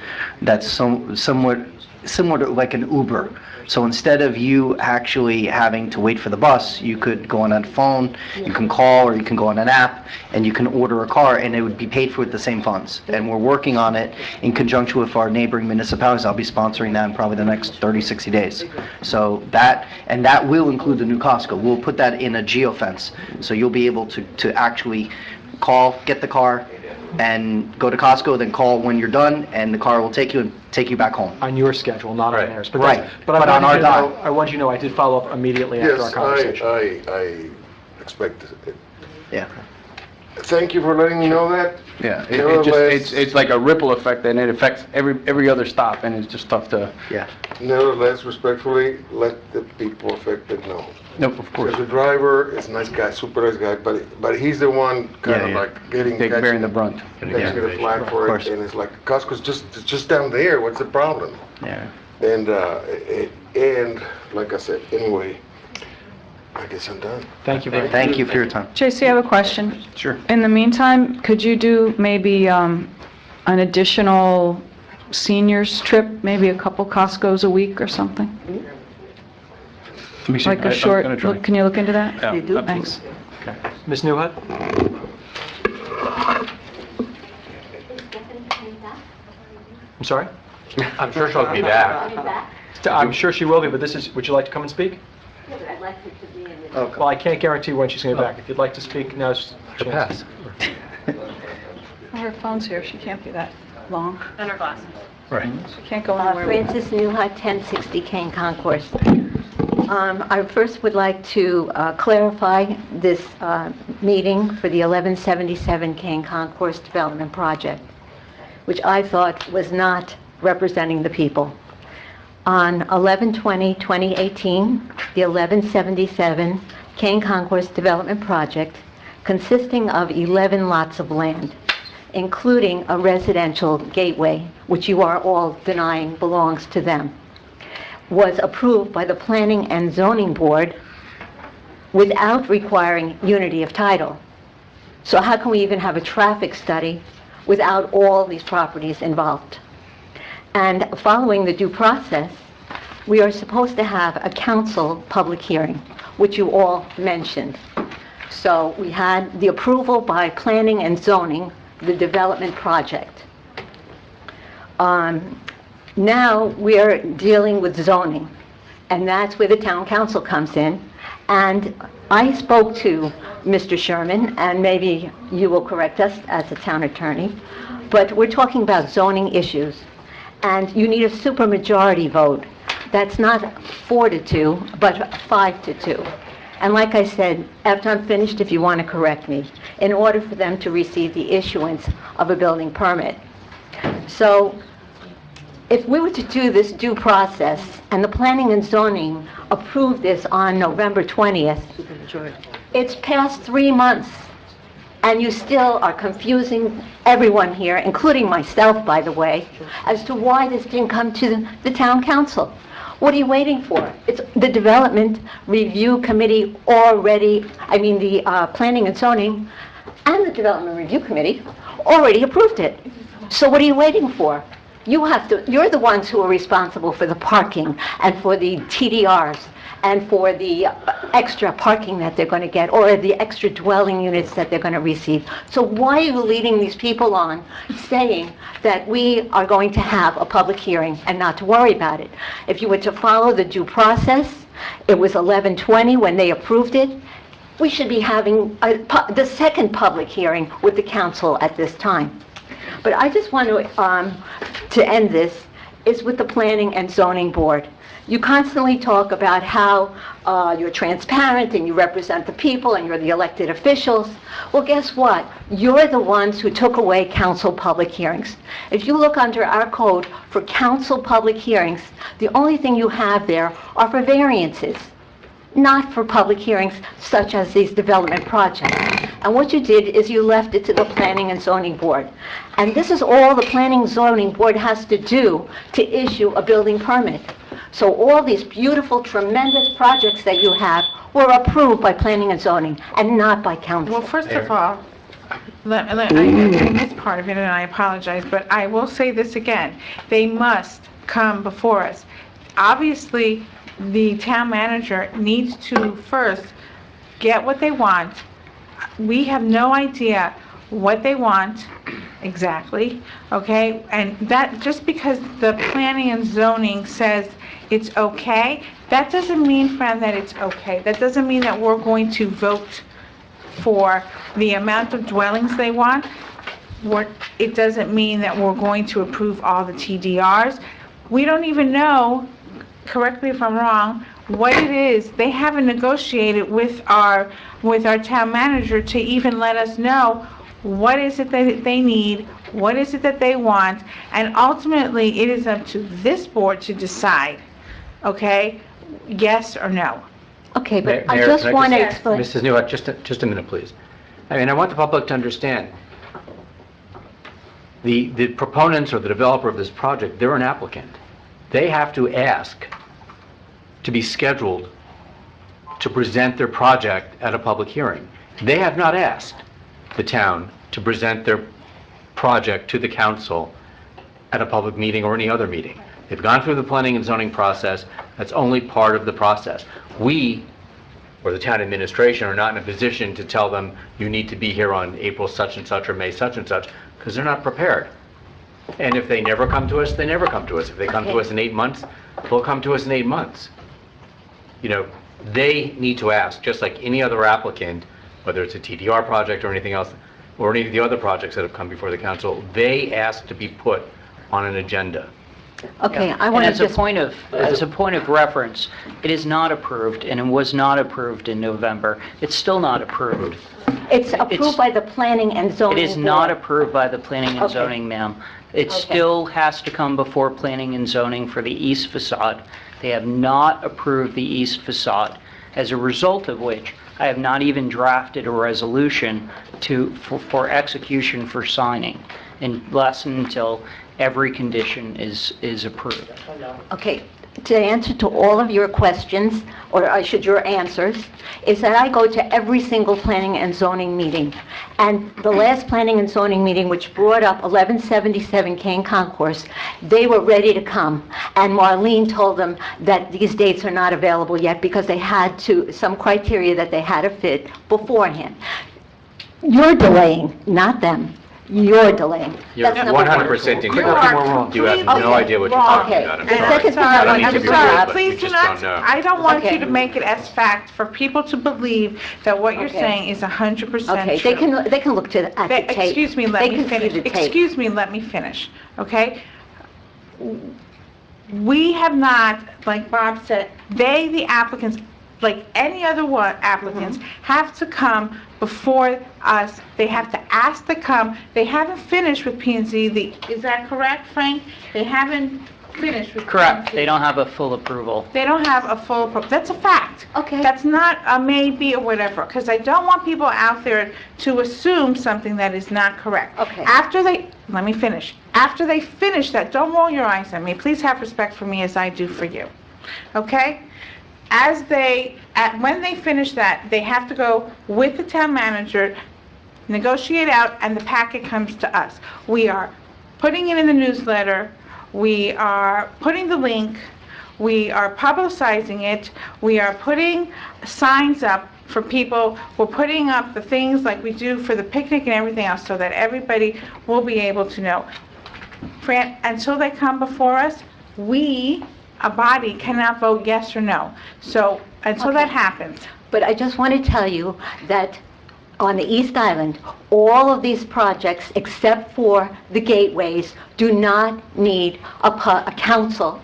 that's somewhat similar to like an Uber. So instead of you actually having to wait for the bus, you could go on a phone, you can call, or you can go on an app, and you can order a car, and it would be paid for with the same funds. And we're working on it in conjunction with our neighboring municipalities. I'll be sponsoring that in probably the next 30, 60 days. So that will include the new Costco. We'll put that in a geofence, so you'll be able to actually call, get the car, and go to Costco, then call when you're done, and the car will take you back home. On your schedule, not on theirs. Right. But But on our dime. I want you to know, I did follow up immediately after our Yes, conversation. I expect it. Yeah. Thank you for letting me know that. Yeah, Nevertheless- it's like a ripple effect, and it affects every other stop, and it's just tough to... Yeah. Nevertheless, respectfully, let the people affected know. Nope, of course. Because the driver is a nice guy, super nice guy, but he's the one kind of like Bearing the brunt. catching the flag Of for course. it, and it's like, Costco's just down there, what's the problem? Yeah. And like I said, anyway, I guess I'm done. Thank you very much. Thank you for your time. JC, I have a question. Sure. In the meantime, could you do maybe an additional seniors trip, maybe a couple Costco's a week or something? Let me see. Like a I'm short, gonna try. can you look into that? Yeah, absolutely. Thanks. Okay. Ms. Newhut? I'm sorry? I'm sure she'll be back. I'm sure she will be, but would you like to come and speak? I'd like her to be in the... Well, I can't guarantee when she's going to be back. If you'd like to speak, now's your chance. Her phone's here, she can't be that long. And her glasses. Right. She can't go anywhere. with- Francis Newhut, 1060 Kane Concourse. I first would like to clarify this meeting for the 1177 Kane Concourse Development Project, which I thought was not representing the people. On 11/20/2018, the 1177 Kane Concourse Development Project, consisting of 11 lots of land, including a residential gateway, which you are all denying belongs to them, was approved by the Planning and Zoning Board without requiring unity of title. So how can we even have a traffic study without all these properties involved? And following the due process, we are supposed to have a council public hearing, which you all mentioned. So we had the approval by Planning and Zoning, the development project. Now we are dealing with zoning, and that's where the town council comes in. And I spoke to Mr. Sherman, and maybe you will correct us as a town attorney, but we're talking about zoning issues, and you need a supermajority vote. That's not 4-2, but 5-2. And like I said, after I'm finished, if you want to correct me, in order for them to receive the issuance of a building permit. So if we were to do this due process, and the Planning and Zoning approved this on November 20th, it's past 3 months, and you still are confusing everyone here, including myself, by the way, as to why this didn't come to the town council. What are you waiting for? It's the Development Review Committee already, the Planning and Zoning and the Development Review Committee already approved it. So what are you waiting for? You're the ones who are responsible for the parking and for the TDRs and for the extra parking that they're going to get, or the extra dwelling units that they're going to receive. So why are you leading these people on saying that we are going to have a public hearing and not to worry about it? If you were to follow the due process, it was 11/20 when they approved it. We should be having the second public hearing with the council at this time. But I just want to end this is with the Planning and Zoning Board. You constantly talk about how you're transparent and you represent the people and you're the elected officials. Well, guess what? You're the ones who took away council public hearings. If you look under our code for council public hearings, the only thing you have there are for variances, not for public hearings such as these development projects. And what you did is you left it to the Planning and Zoning Board. And this is all the Planning and Zoning Board has to do to issue a building permit. So all these beautiful, tremendous projects that you have were approved by Planning and Zoning and not by council. Well, first of all, I missed part of it and I apologize, but I will say this again. They must come before us. Obviously, the town manager needs to first get what they want. We have no idea what they want exactly, okay? And that, just because the planning and zoning says it's okay, that doesn't mean, Fran, that it's okay. That doesn't mean that we're going to vote for the amount of dwellings they want. It doesn't mean that we're going to approve all the TDRs. We don't even know, correct me if I'm wrong, what it is. They haven't negotiated with our town manager to even let us know what is it that they need, what is it that they want, and ultimately it is up to this board to decide, okay, yes or no. Okay, but Mayor, I just can want to explain. Mrs. Newhook, just a minute, please. I mean, I want the public to understand, the proponents or the developer of this project, they're an applicant. They have to ask to be scheduled to present their project at a public hearing. They have not asked the town to present their project to the council at a public meeting or any other meeting. They've gone through the planning and zoning process. That's only part of the process. We, or the town administration, are not in a position to tell them you need to be here on April such and such or May such and such, because they're not prepared. And if they never come to us, they never come to us. If they come to us in 8 months, they'll come to us in 8 months. You know, they need to ask, just like any other applicant, whether it's a TDR project or anything else, or any of the other projects that have come before the council, they ask to be put on an agenda. Okay, I And want to as a just... point of reference, it is not approved, and it was not approved in November. It's still not approved. It's approved by the Planning and Zoning It Board. is not approved by the planning and Okay. zoning, ma'am. It still has to come before planning and zoning for the east facade. They have not approved the east facade, as a result of which I have not even drafted a resolution for execution for signing unless and until every condition is approved. Okay, to answer to all of your questions, or I should your answers, is that I go to every single planning and zoning meeting. And the last planning and zoning meeting, which brought up 1177 Kane Concourse, they were ready to come. And Marlene told them that these dates are not available yet because they had some criteria that they had to fit beforehand. You're delaying, not them. You're delaying. You're That's number one. 100% incorrect. You have no idea what you're wrong. talking about. I'm Okay. sorry. Second thing I I don't want mean to to be do- rude, but Please you do just not, don't know. I don't want Okay. you to make it as fact for people to believe that what you're Okay. saying is 100% Okay, true. they can look at the tape. Excuse me, let They me can see finish. the tape. Excuse me, let me finish, okay? We have not, like Bob said, the applicants, like any other applicants, have to come before us. They have to ask to come. They haven't finished with P&Z. Is that correct, Frank? They haven't finished with Correct. P&Z. They don't have a full approval. They don't have a full, that's a fact. Okay. That's not a maybe or whatever, because I don't want people out there to assume something that is not correct. Okay. Let me finish. After they finish that, don't roll your eyes at me. Please have respect for me as I do for you. Okay? When they finish that, they have to go with the town manager, negotiate out, and the packet comes to us. We are putting it in the newsletter. We are putting the link, we are publicizing it, we are putting signs up for people, we're putting up the things like we do for the picnic and everything else so that everybody will be able to know. Fran, until they come before us, we, a body, cannot vote yes or no. So until that happens. But I just want to tell you that on the East Island, all of these projects, except for the gateways, do not need a council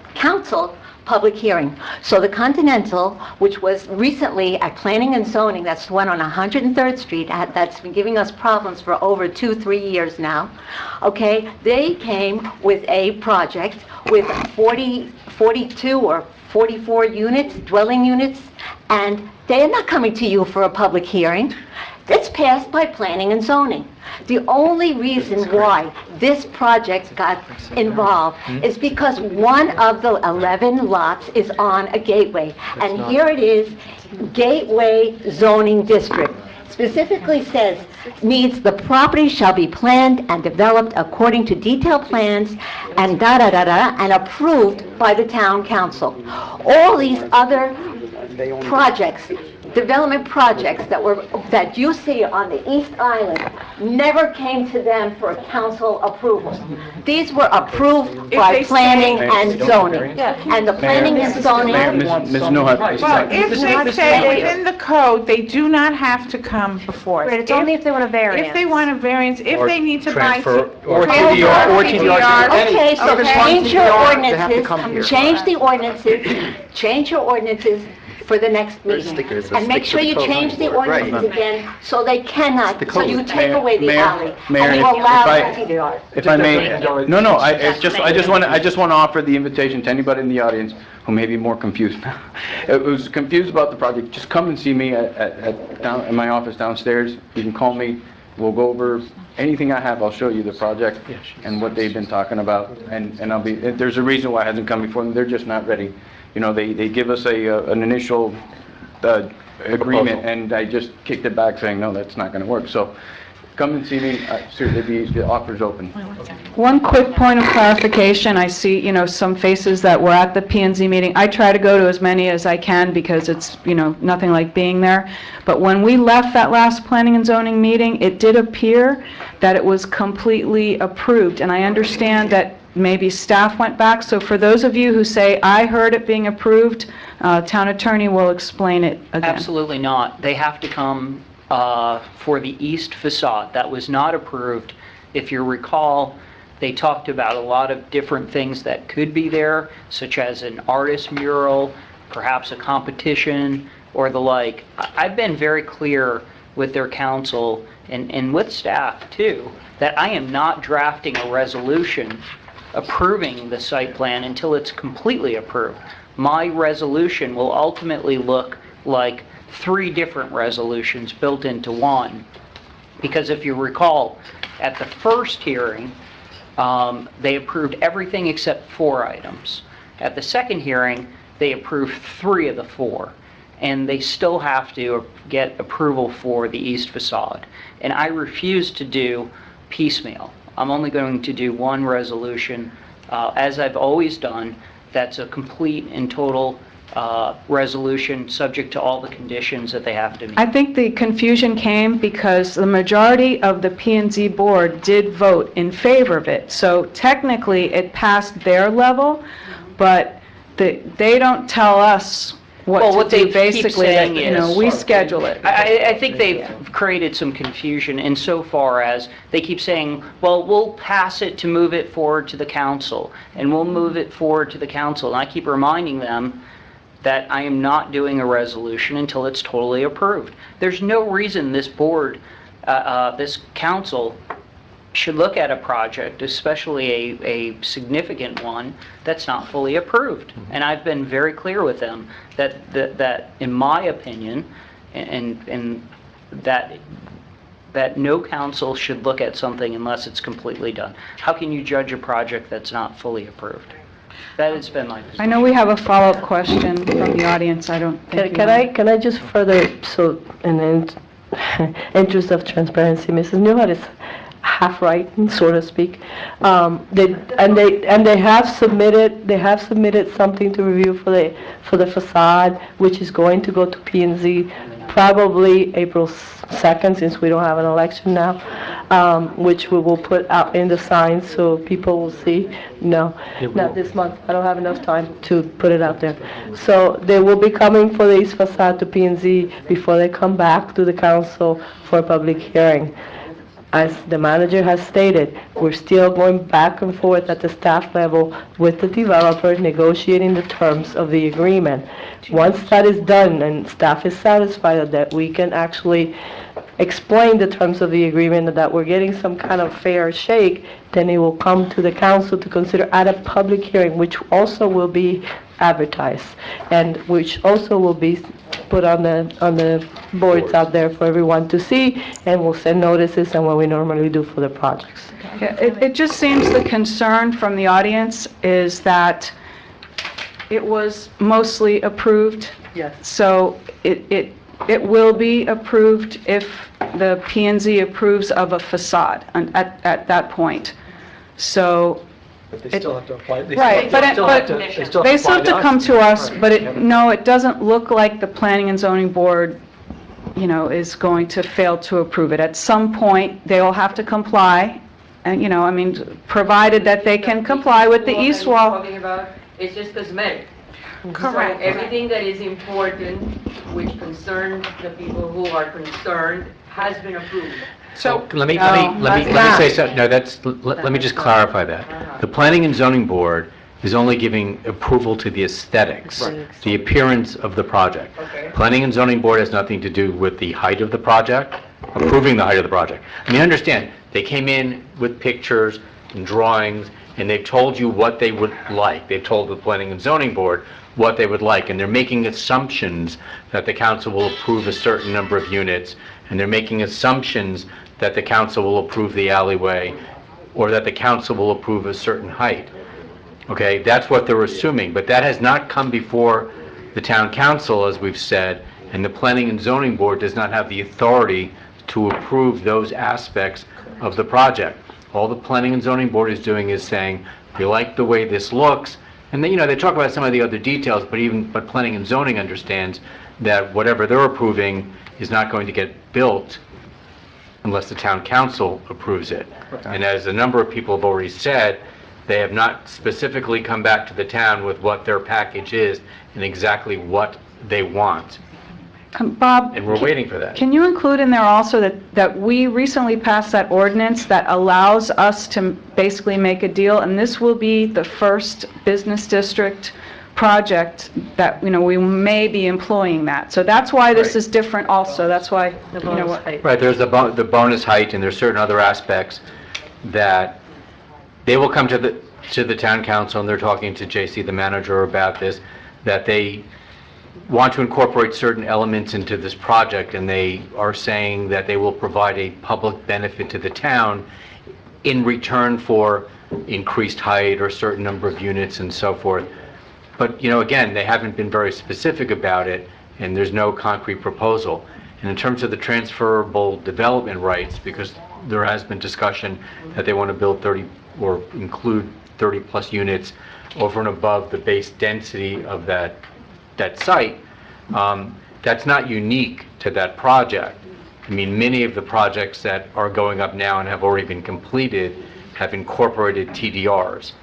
public hearing. So the Continental, which was recently at Planning and Zoning, that's the one on 103rd Street, that's been giving us problems for over 2-3 years now, okay, they came with a project with 42 or 44 units, dwelling units, and they are not coming to you for a public hearing. It's passed by Planning and Zoning. The only reason why this project got involved is because one of the 11 lots is on a gateway. And here it is, Gateway Zoning District. Specifically says, needs the property shall be planned and developed according to detailed plans and da-da-da-da, and approved by the town council. All these other projects, development projects that you see on the East Island never came to them for council approval. These were approved by planning and zoning. And the planning and zoning... Ms. Newhart, Well, if they say within the code, they do not have to come before us. Right, it's only if they want a variance. If they want a variance, if Or they need to buy... transfer- or TDR, TDR, or TDR. Okay, so Okay. change your They have to come here. ordinances, change your ordinances for the next meeting. And make sure you change the ordinances again, so they cannot, so you take away the alley. Mayor, And you allow if I- TDR. If I may, no, I just want to offer the invitation to anybody in the audience who may be more confused. Who's confused about the project, just come and see me down in my office downstairs. You can call me. We'll go over anything I have. I'll show you the project and what they've been talking about. And there's a reason why it hasn't come before them. They're just not ready. You know, they give us an initial agreement, and I just kicked it back saying, no, that's not going to work. So come and see me. Seriously, the offer's open. One quick point of clarification, I see, some faces that were at the P&Z meeting. I try to go to as many as I can because it's, nothing like being there. But when we left that last planning and zoning meeting, it did appear that it was completely approved. And I understand that maybe staff went back. So for those of you who say, I heard it being approved, town attorney will explain it again. Absolutely not. They have to come for the east facade. That was not approved. If you recall, they talked about a lot of different things that could be there, such as an artist mural, perhaps a competition, or the like. I've been very clear with their counsel and with staff too, that I am not drafting a resolution approving the site plan until it's completely approved. My resolution will ultimately look like 3 different resolutions built into one. Because if you recall, at the first hearing, they approved everything except 4 items. At the second hearing, they approved 3 of the 4. And they still have to get approval for the east facade. And I refuse to do piecemeal. I'm only going to do one resolution, as I've always done. That's a complete and total resolution, subject to all the conditions that they have to meet. I think the confusion came because the majority of the P&Z board did vote in favor of it. So technically, it passed their level, but they don't tell us what to do. Basically, we schedule it. I think they've created some confusion insofar as they keep saying, well, we'll pass it to move it forward to the council, and we'll move it forward to the council. And I keep reminding them that I am not doing a resolution until it's totally approved. There's no reason this board, this council, should look at a project, especially a significant one, that's not fully approved. And I've been very clear with them that in my opinion, and that no council should look at something unless it's completely done. How can you judge a project that's not fully approved? That has been my position. I know we have a follow-up question from the audience. I don't think Can I just further, so in the interest of transparency, Mrs. Newhart is half right, so to speak. They have submitted something to review for the facade, which is going to go to P&Z probably April 2nd, since we don't have an election now, which we will put out in the signs so people will see. No, not this month. I don't have enough time to put it out there. So they will be coming for the east facade to P&Z before they come back to the council for a public hearing. As the manager has stated, we're still going back and forth at the staff level with the developer negotiating the terms of the agreement. Once that is done and staff is satisfied that we can actually explain the terms of the agreement and that we're getting some kind of fair shake, then it will come to the council to consider at a public hearing, which also will be advertised and which also will be put on the boards out there for everyone to see, and we'll send notices and what we normally do for the projects. Yeah, it just seems the concern from the audience is that it was mostly approved. Yes. So it will be approved if the P&Z approves of a facade at that point. So. But they still have to apply. Right, but they still have to come to us, but it doesn't look like the Planning and Zoning Board, is going to fail to approve it. At some point, they will have to comply, and, provided that they can comply with the east wall. It's just cosmetic. Correct. So everything that is important, which concerns the people who are concerned, has been approved. So let me say something. No, let me just clarify that. The Planning and Zoning Board is only giving approval to the aesthetics, the appearance of the project. Planning and Zoning Board has nothing to do with the height of the project, approving the height of the project. I mean, understand, they came in with pictures and drawings, and they've told you what they would like. They've told the Planning and Zoning Board what they would like, and they're making assumptions that the council will approve a certain number of units, and they're making assumptions that the council will approve the alleyway, or that the council will approve a certain height. Okay, that's what they're assuming, but that has not come before the town council, as we've said, and the Planning and Zoning Board does not have the authority to approve those aspects of the project. All the Planning and Zoning Board is doing is saying, we like the way this looks, and then, they talk about some of the other details, but Planning and Zoning understands that whatever they're approving is not going to get built unless the town council approves it. And as a number of people have already said, they have not specifically come back to the town with what their package is and exactly what they want. Bob, and we're waiting for that. Can you include in there also that we recently passed that ordinance that allows us to basically make a deal, and this will be the first business district project that, we may be employing that. So that's why this is different also. That's why, Right, there's the bonus height, and there's certain other aspects that they will come to the town council, and they're talking to JC, the manager, about this, that they want to incorporate certain elements into this project, and they are saying that they will provide a public benefit to the town in return for increased height or a certain number of units and so forth. But, again, they haven't been very specific about it, and there's no concrete proposal. And in terms of the transferable development rights, because there has been discussion that they want to build 30 or include 30-plus units over and above the base density of that site, that's not unique to that project. I mean, many of the projects that are going up now and have already been completed have incorporated TDRs.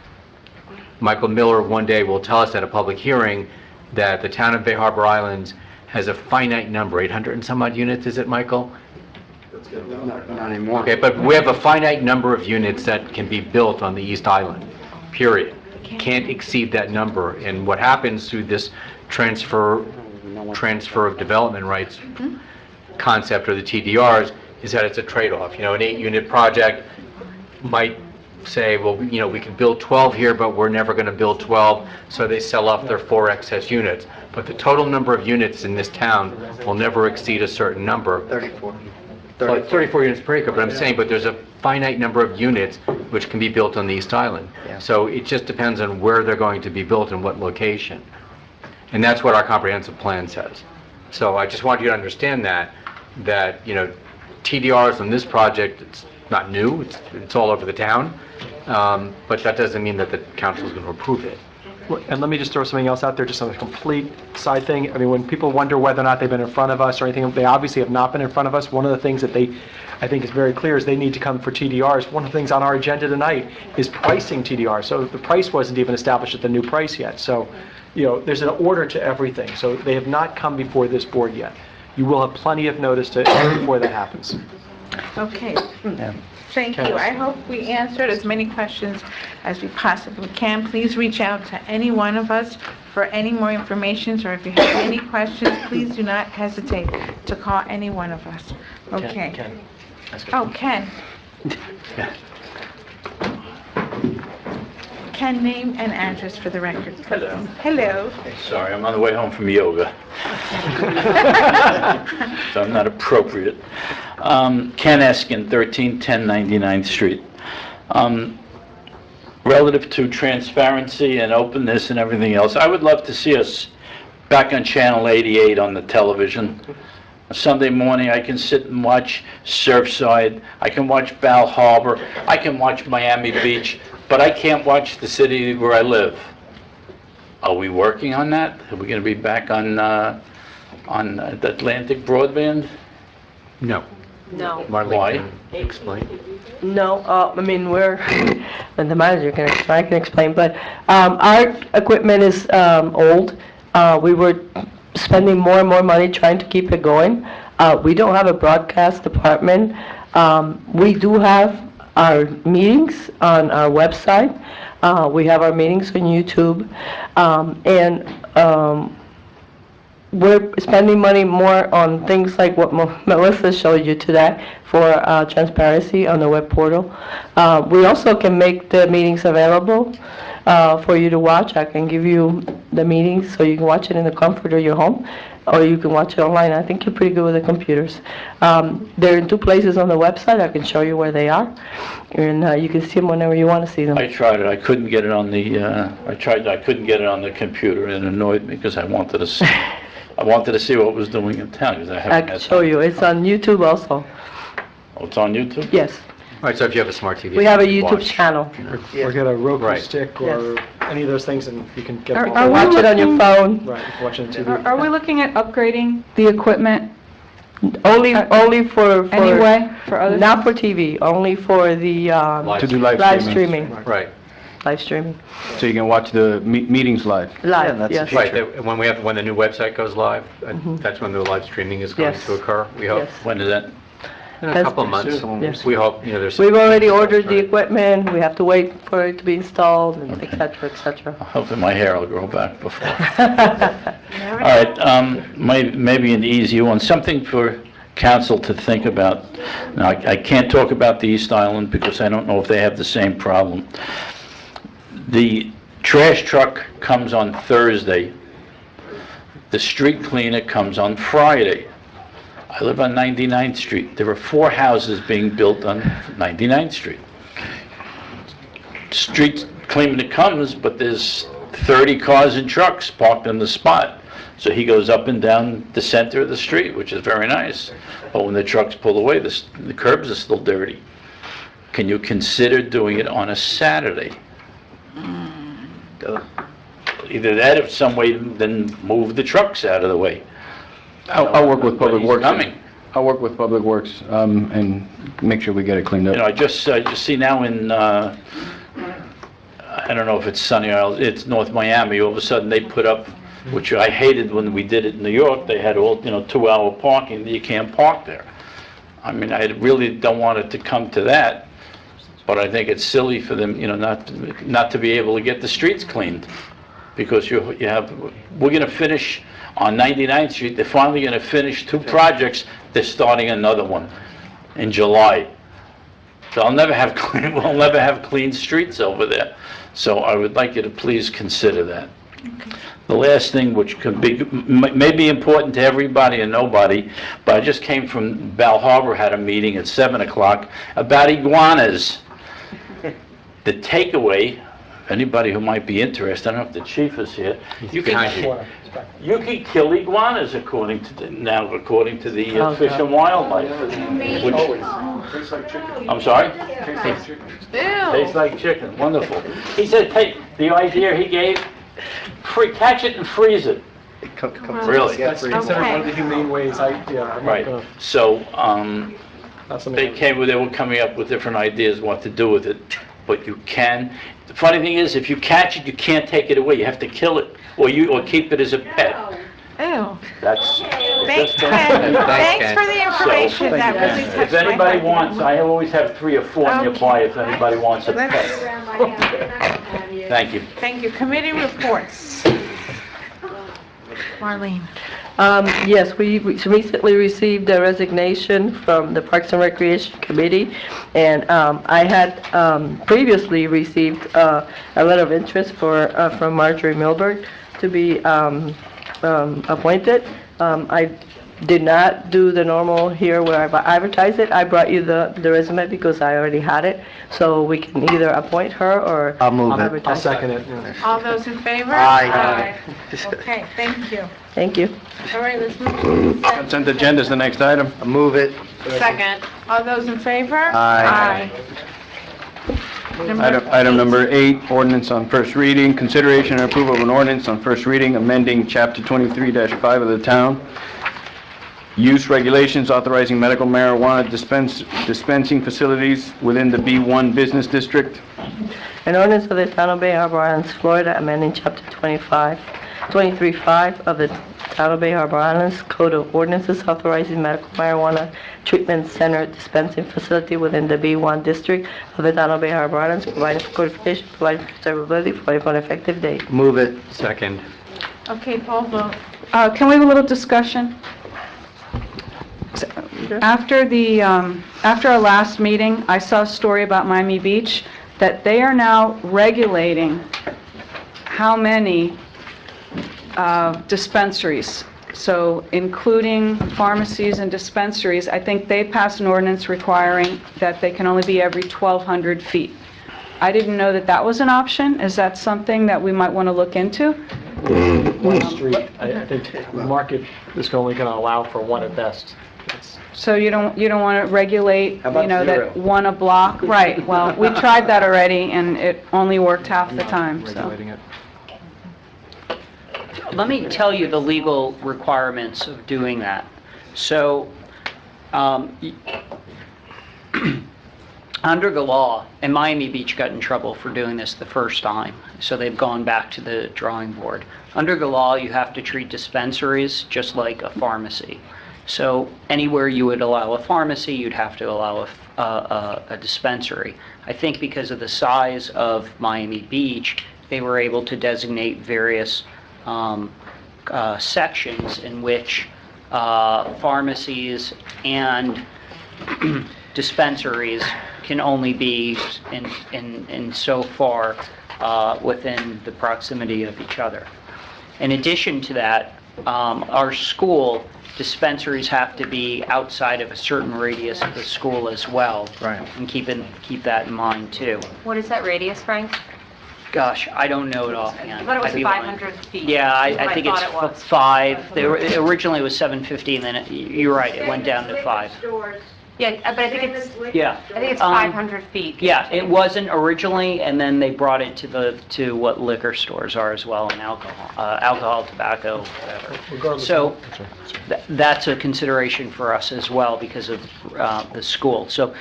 Michael Miller one day will tell us at a public hearing that the town of Bay Harbor Islands has a finite number, 800 and some odd units, is it, Michael? Not anymore. Okay, but we have a finite number of units that can be built on the East Island, period. Can't exceed that number. And what happens through this transfer of development rights concept, or the TDRs, is that it's a trade-off. An 8-unit project might say, well, we can build 12 here, but we're never going to build 12, so they sell off their 4 excess units. But the total number of units in this town will never exceed a certain number. 34 units per acre, but I'm saying, but there's a finite number of units which can be built on the East Island. So it just depends on where they're going to be built and what location. And that's what our comprehensive plan says. So I just want you to understand that TDRs on this project, it's not new, it's all over the town, but that doesn't mean that the council is going to approve it. And let me just throw something else out there, just on a complete side thing. I mean, when people wonder whether or not they've been in front of us or anything, they obviously have not been in front of us. One of the things that I think is very clear is they need to come for TDRs. One of the things on our agenda tonight is pricing TDR. So the price wasn't even established at the new price yet. So, there's an order to everything. So they have not come before this board yet. You will have plenty of notice before that happens. Okay. Thank you. I hope we answered as many questions as we possibly can. Please reach out to any one of us for any more information, or if you have any questions, please do not hesitate to call any one of us. Okay. Ken. Oh, Ken. Ken, name and address for the record. Hello. Hello. Sorry, I'm on the way home from yoga. So I'm not appropriate. Ken Eskin, 1310 99th Street. Relative to transparency and openness and everything else, I would love to see us back on Channel 88 on the television. Sunday morning, I can sit and watch Surfside, I can watch Bal Harbor, I can watch Miami Beach, but I can't watch the city where I live. Are we working on that? Are we going to be back on Atlantic Broadband? No. No. Why? Explain. No, I mean, and the manager can explain, I can explain, but our equipment is old. We were spending more and more money trying to keep it going. We don't have a broadcast department. We do have our meetings on our website. We have our meetings on YouTube. And we're spending money more on things like what Melissa showed you today for transparency on the web portal. We also can make the meetings available for you to watch. I can give you the meetings so you can watch it in the comfort of your home, or you can watch it online. I think you're pretty good with the computers. They're in 2 places on the website. I can show you where they are, and you can see them whenever you want to see them. I tried it. I couldn't get it on the. I couldn't get it on the computer. It annoyed me because I wanted to see. I wanted to see what was doing in town because I haven't. I can show you. It's on YouTube also. Oh, it's on YouTube? Yes. All right, so if you have a smart TV. We have a you can YouTube watch. channel. Or get a Roku Right. stick or any of those things, and you can get it. Are we Watch it on your phone. Right, you can watch it on TV. Are we looking at upgrading the equipment Only for anyway, for other? not for TV, only for the To do live live streaming. streaming. Right. Live streaming. So you can watch the meetings live. Live, yes. Right, when the new website goes live, that's when the live streaming is going Yes. to occur, we hope. Yes. When is that? In a That's couple of months. Yes. We hope, there's. We've already ordered the equipment, we have to wait for it to be installed, and et cetera, et cetera. Hopefully my hair will grow back before. All right, maybe an easy one, something for council to think about. Now, I can't talk about the East Island because I don't know if they have the same problem. The trash truck comes on Thursday. The street cleaner comes on Friday. I live on 99th Street. There are 4 houses being built on 99th Street. Street cleaner comes, but there's 30 cars and trucks parked on the spot. So he goes up and down the center of the street, which is very nice. But when the trucks pull away, the curbs are still dirty. Can you consider doing it on a Saturday? Either that, or some way, then move the trucks out of the way. I'll work with Public He's Works. coming. I'll work with Public Works and make sure we get it cleaned up. I just see now in, I don't know if it's Sunny Isles, it's North Miami, all of a sudden they put up, which I hated when we did it in New York, they had all, 2-hour parking, you can't park there. I mean, I really don't want it to come to that, but I think it's silly for them, not to be able to get the streets cleaned. Because we're going to finish on 99th Street, they're finally going to finish 2 projects, they're starting another one in July. So we'll never have clean streets over there. So I would like you to please consider that. Okay. The last thing, which may be important to everybody and nobody, but I just came from Bal Harbor, had a meeting at 7 o'clock about iguanas. The takeaway, anybody who might be interested, I don't know if the chief is here. You can kill iguanas according to the Fish and Wildlife. I'm sorry? Tastes like chicken, wonderful. He said, hey, the idea he gave, Catch it and freeze it. Really? That's considered one of the humane ways. I'm not Right. gonna, So, that's something. they were coming up with different ideas what to do with it, but you can. The funny thing is, if you catch it, you can't take it away. You have to kill it, or keep it as a pet. Ew. That's. Thanks, Ken. Thanks for the information. That really touched my If anybody heart. wants, I always have 3 or 4 nearby if anybody wants a Let's- pet. Thank you. Thank you. Committee reports. Marlene. Yes, we recently received a resignation from the Parks and Recreation Committee, and I had previously received a letter of interest from Marjorie Milberg to be appointed. I did not do the normal here where I advertise it. I brought you the resume because I already had it, so we can either appoint her or I'll move it. advertise. I'll second it. Yeah. All those in favor? Aye. Okay, thank you. Thank you. All right, let's move to the Consent agenda is the next item. I'll move it. Second. All those in favor? Aye. Item number 8, ordinance on first reading. Consideration and approval of an ordinance on first reading, amending Chapter 23-5 of the town. Use regulations authorizing medical marijuana dispensing facilities within the B1 Business District. An ordinance of the Town of Bay Harbor Islands, Florida, amending Chapter 23-5 of the Town of Bay Harbor Islands Code of Ordinances authorizing medical marijuana treatment center dispensing facility within the B1 district of the Town of Bay Harbor Islands, providing for codification, providing for severability, providing for an effective date. Move it. Second. Okay, Paul, vote. Can we have a little discussion? After our last meeting, I saw a story about Miami Beach, that they are now regulating how many dispensaries. So including pharmacies and dispensaries, I think they passed an ordinance requiring that they can only be every 1,200 feet. I didn't know that that was an option. Is that something that we might want to look into? One street, I think the market is only going to allow for one at best. That's- So you don't want to regulate, How about you know, zero? that one a block? Right, well, we tried that already, and it only worked half the not time, so. Regulating it. Let me tell you the legal requirements of doing that. So, under the law, and Miami Beach got in trouble for doing this the first time, so they've gone back to the drawing board. Under the law, you have to treat dispensaries just like a pharmacy. So anywhere you would allow a pharmacy, you'd have to allow a dispensary. I think because of the size of Miami Beach, they were able to designate various sections in which pharmacies and dispensaries can only be in so far within the proximity of each other. In addition to that, our school dispensaries have to be outside of a certain radius of the school as well. Right. And keep that in mind too. What is that radius, Frank? Gosh, I don't know it offhand. I thought it was I'd be lying. 500 feet. Yeah, That's what I think it's thought it was. 5. Originally it was 750, and then you're right, it went down to 5. Yeah, but I think it's, Yeah. I think it's 500 feet. Yeah, it wasn't originally, and then they brought it to what liquor stores are as well, and alcohol, tobacco, whatever. Regardless So of- sorry. that's a consideration for us as well because of the school. So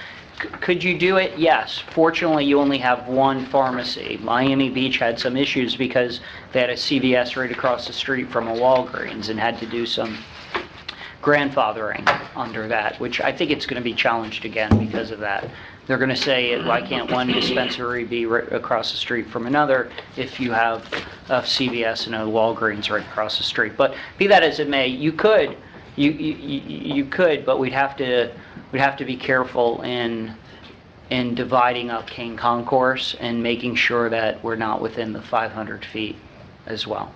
could you do it? Yes. Fortunately, you only have one pharmacy. Miami Beach had some issues because they had a CVS right across the street from a Walgreens and had to do some grandfathering under that, which I think it's going to be challenged again because of that. They're going to say, why can't one dispensary be right across the street from another if you have a CVS and a Walgreens right across the street? But be that as it may, you could, but we'd have to be careful in dividing up King Concourse and making sure that we're not within the 500 feet as well.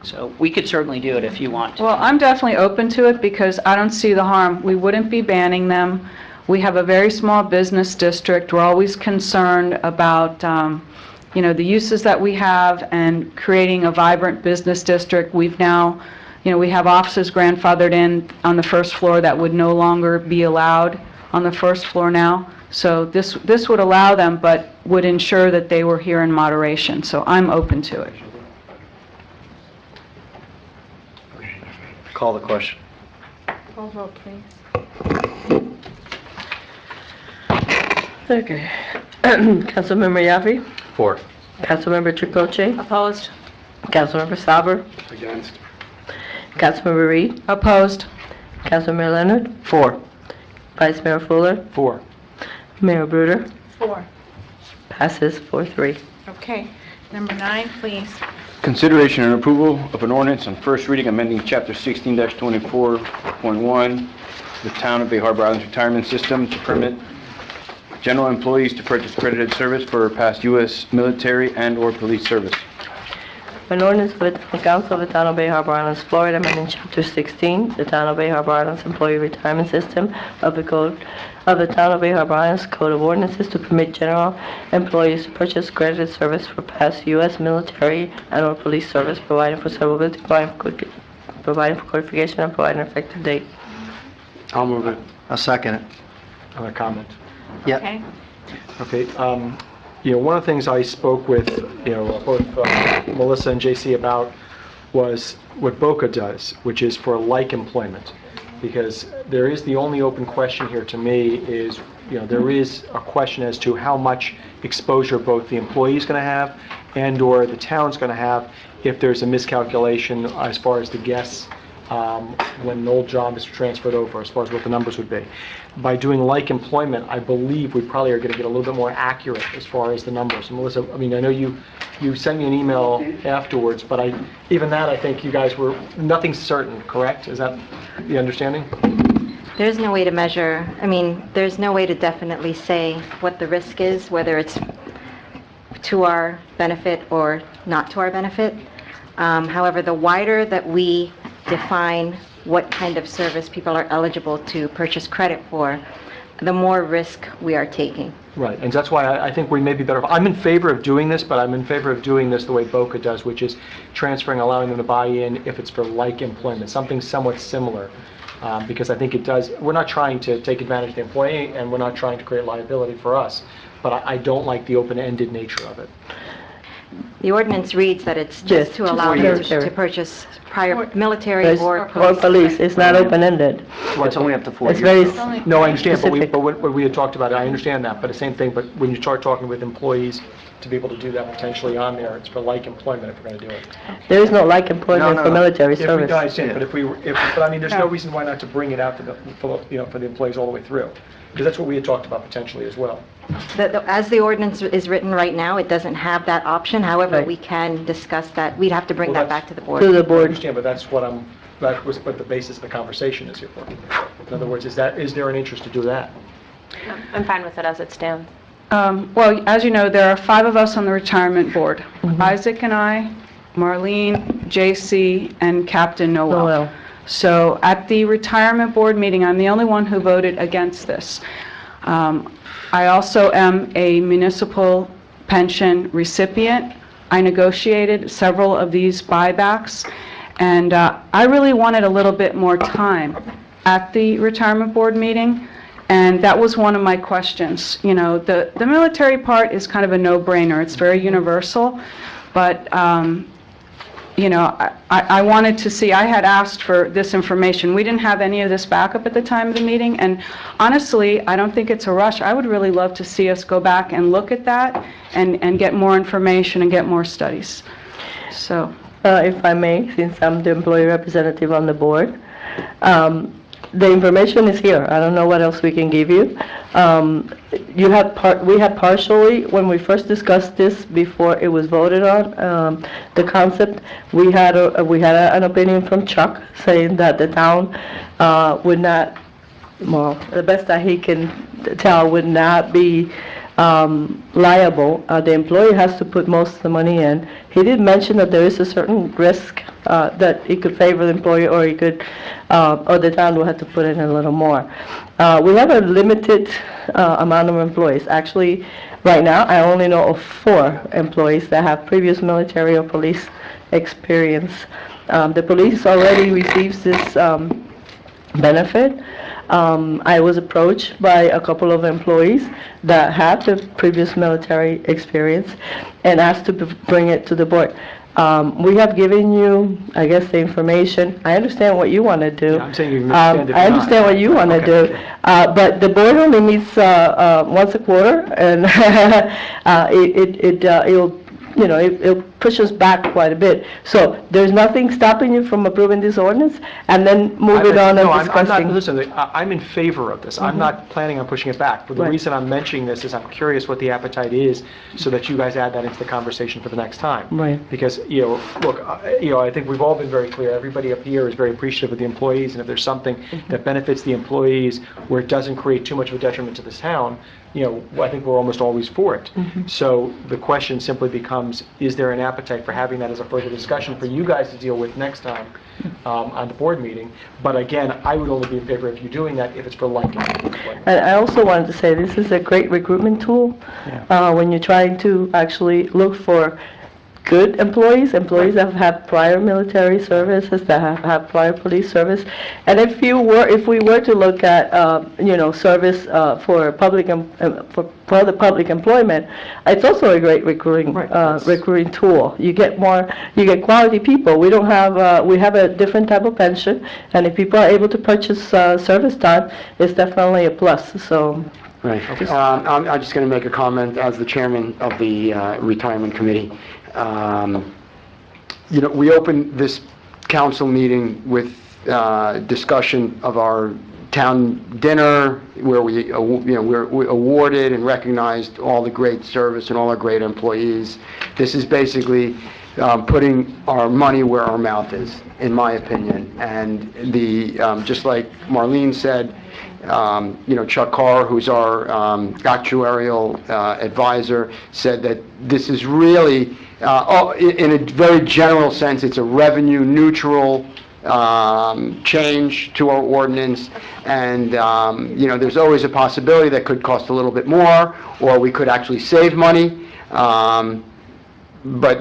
So we could certainly do it if you want to. Well, I'm definitely open to it because I don't see the harm. We wouldn't be banning them. We have a very small business district. We're always concerned about, you know, the uses that we have and creating a vibrant business district. We've now, you know, we have offices grandfathered in on the first floor that would no longer be allowed on the first floor now. So this would allow them, but would ensure that they were here in moderation. So I'm open to it. Call the question. Call vote, please. Okay. Councilmember Yaffe? For. Councilmember Tricoche? Opposed? Councilmember Sauber? Against. Councilmember Reed? Opposed? Councilmember Leonard? For. Vice Mayor Fuller? For. Mayor Bruder? 4. Passes 4-3. Okay. Number 9, please. Consideration and approval of an ordinance on first reading amending Chapter 16-24.1, the Town of Bay Harbor Islands Retirement System to permit general employees to purchase credited service for past U.S. military and/or police service. An ordinance of the Town Council of the Town of Bay Harbor Islands, Florida, amending Chapter 16, the Town of Bay Harbor Islands Employee Retirement System of the Code of the Town of Bay Harbor Islands Code of Ordinances to permit general employees to purchase credited service for past U.S. military and/or police service, providing for severability, providing for codification, and providing an effective date. I'll move it. I'll second it. Other comment? Yeah. Okay. Okay, one of the things I spoke with, both Melissa and JC about was what BOCA does, which is for like employment. Because there is the only open question here to me is, there is a question as to how much exposure both the employee is going to have and/or the town's going to have if there's a miscalculation as far as the guests when an old job is transferred over, as far as what the numbers would be. By doing like employment, I believe we probably are going to get a little bit more accurate as far as the numbers. And Melissa, I know you sent me an email afterwards, but even that, I think you guys were, nothing's certain, correct? Is that the understanding? There's no way to measure, there's no way to definitely say what the risk is, whether it's to our benefit or not to our benefit. However, the wider that we define what kind of service people are eligible to purchase credit for, the more risk we are taking. Right, and that's why I think we may be better. I'm in favor of doing this, but I'm in favor of doing this the way BOCA does, which is transferring, allowing them to buy in if it's for like employment, something somewhat similar. Because I think it does, we're not trying to take advantage of the employee, and we're not trying to create liability for us, but I don't like the open-ended nature of it. The ordinance reads that it's just to allow them to purchase prior military or police. It's not open-ended. It's only up to 4 It's years. very No, I understand, specific. but what we had talked about, I understand that, but the same thing, but when you start talking with employees, to be able to do that potentially on there, it's for like employment if we're going to do it. There is no like employment for military service. No, I understand, but there's no reason why not to bring it out to for the employees all the way through, because that's what we had talked about potentially as well. As the ordinance is written right now, it doesn't have that option. However, Right. we can discuss that. We'd have to bring that back to the board. To the I board. understand, but that was what the basis of the conversation is here for. In other words, is there an interest to do that? I'm fine with it as it stands. Well, as you know, there are 5 of us on the retirement board. Isaac and I, Marlene, JC, and Captain Noel. So at the retirement board meeting, I'm the only one who voted against this. I also am a municipal pension recipient. I negotiated several of these buybacks, and I really wanted a little bit more time at the retirement board meeting, and that was one of my questions. The military part is kind of a no-brainer. It's very universal, but I wanted to see, I had asked for this information. We didn't have any of this backup at the time of the meeting, and honestly, I don't think it's a rush. I would really love to see us go back and look at that and get more information and get more studies. So, If I may, since I'm the employee representative on the board, the information is here. I don't know what else we can give you. We had partially, when we first discussed this before it was voted on, the concept, we had an opinion from Chuck saying that the town would not, well, the best that he can tell, would not be liable. The employee has to put most of the money in. He did mention that there is a certain risk that it could favor the employee, or he could, or the town will have to put in a little more. We have a limited amount of employees. Actually, right now, I only know of 4 employees that have previous military or police experience. The police already receives this benefit. I was approached by a couple of employees that had the previous military experience and asked to bring it to the board. We have given you, I guess, the information. I understand what you want to do. I'm saying you can extend if I not. understand what you want to Okay. do. But the board only meets once a quarter, and it'll push us back quite a bit. So there's nothing stopping you from approving this ordinance and then moving on and No, I'm not, discussing. listen, I'm in favor of this. I'm not planning on pushing it back. But the Right. reason I'm mentioning this is I'm curious what the appetite is so that you guys add that into the conversation for the next time. Right. Because, look, I think we've all been very clear. Everybody up here is very appreciative of the employees, and if there's something that benefits the employees where it doesn't create too much of a detriment to the town, I think we're almost always for it. So the question simply becomes, is there an appetite for having that as a further discussion for you guys to deal with next time on the board meeting? But again, I would only be in favor of you doing that if it's for liking. And I also wanted to say, this is a great recruitment tool when you're trying to actually look for good employees that have had prior military services, that have had prior police service. And if we were to look at, service for the public employment, it's also a great recruiting tool. You get quality people. We have a different type of pension, and if people are able to purchase service time, it's definitely a plus. So. Right. I'm just going to make a comment as the chairman of the retirement committee. We opened this council meeting with discussion of our town dinner, where we awarded and recognized all the great service and all our great employees. This is basically putting our money where our mouth is, in my opinion. And just like Marlene said, Chuck Carr, who's our actuarial advisor, said that this is really, in a very general sense, it's a revenue neutral change to our ordinance, and there's always a possibility that could cost a little bit more, or we could actually save money. But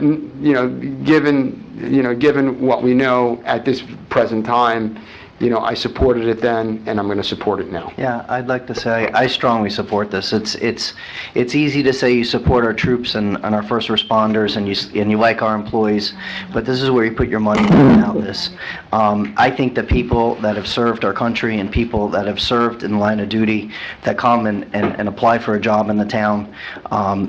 given what we know at this present time, I supported it then, and I'm going to support it now. Yeah, I'd like to say I strongly support this. It's easy to say you support our troops and our first responders, and you like our employees, but this is where you put your money without this. I think that people that have served our country and people that have served in the line of duty that come and apply for a job in the town,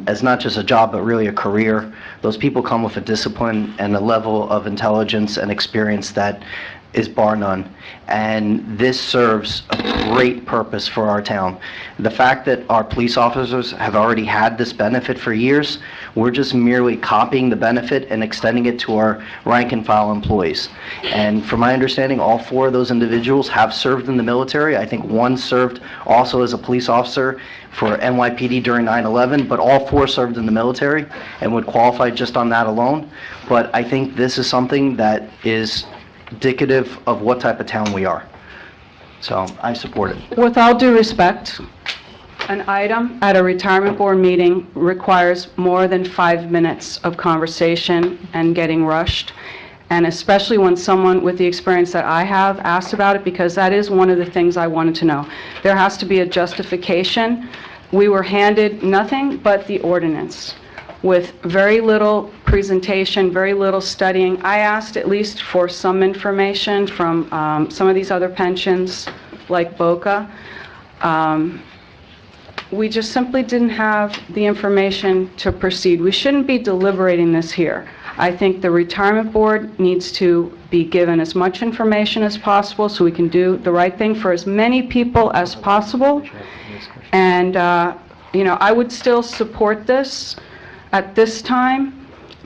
as not just a job but really a career, those people come with a discipline and a level of intelligence and experience that is bar none. And this serves a great purpose for our town. The fact that our police officers have already had this benefit for years, we're just merely copying the benefit and extending it to our rank and file employees. And from my understanding, all 4 of those individuals have served in the military. I think one served also as a police officer for NYPD during 9/11, but all 4 served in the military and would qualify just on that alone. But I think this is something that is indicative of what type of town we are. So I support it. With all due respect, an item at a retirement board meeting requires more than 5 minutes of conversation and getting rushed, and especially when someone with the experience that I have asked about it, because that is one of the things I wanted to know. There has to be a justification. We were handed nothing but the ordinance, with very little presentation, very little studying. I asked at least for some information from some of these other pensions, like Boca. We just simply didn't have the information to proceed. We shouldn't be deliberating this here. I think the retirement board needs to be given as much information as possible so we can do the right thing for as many people as possible. And, I would still support this at this time,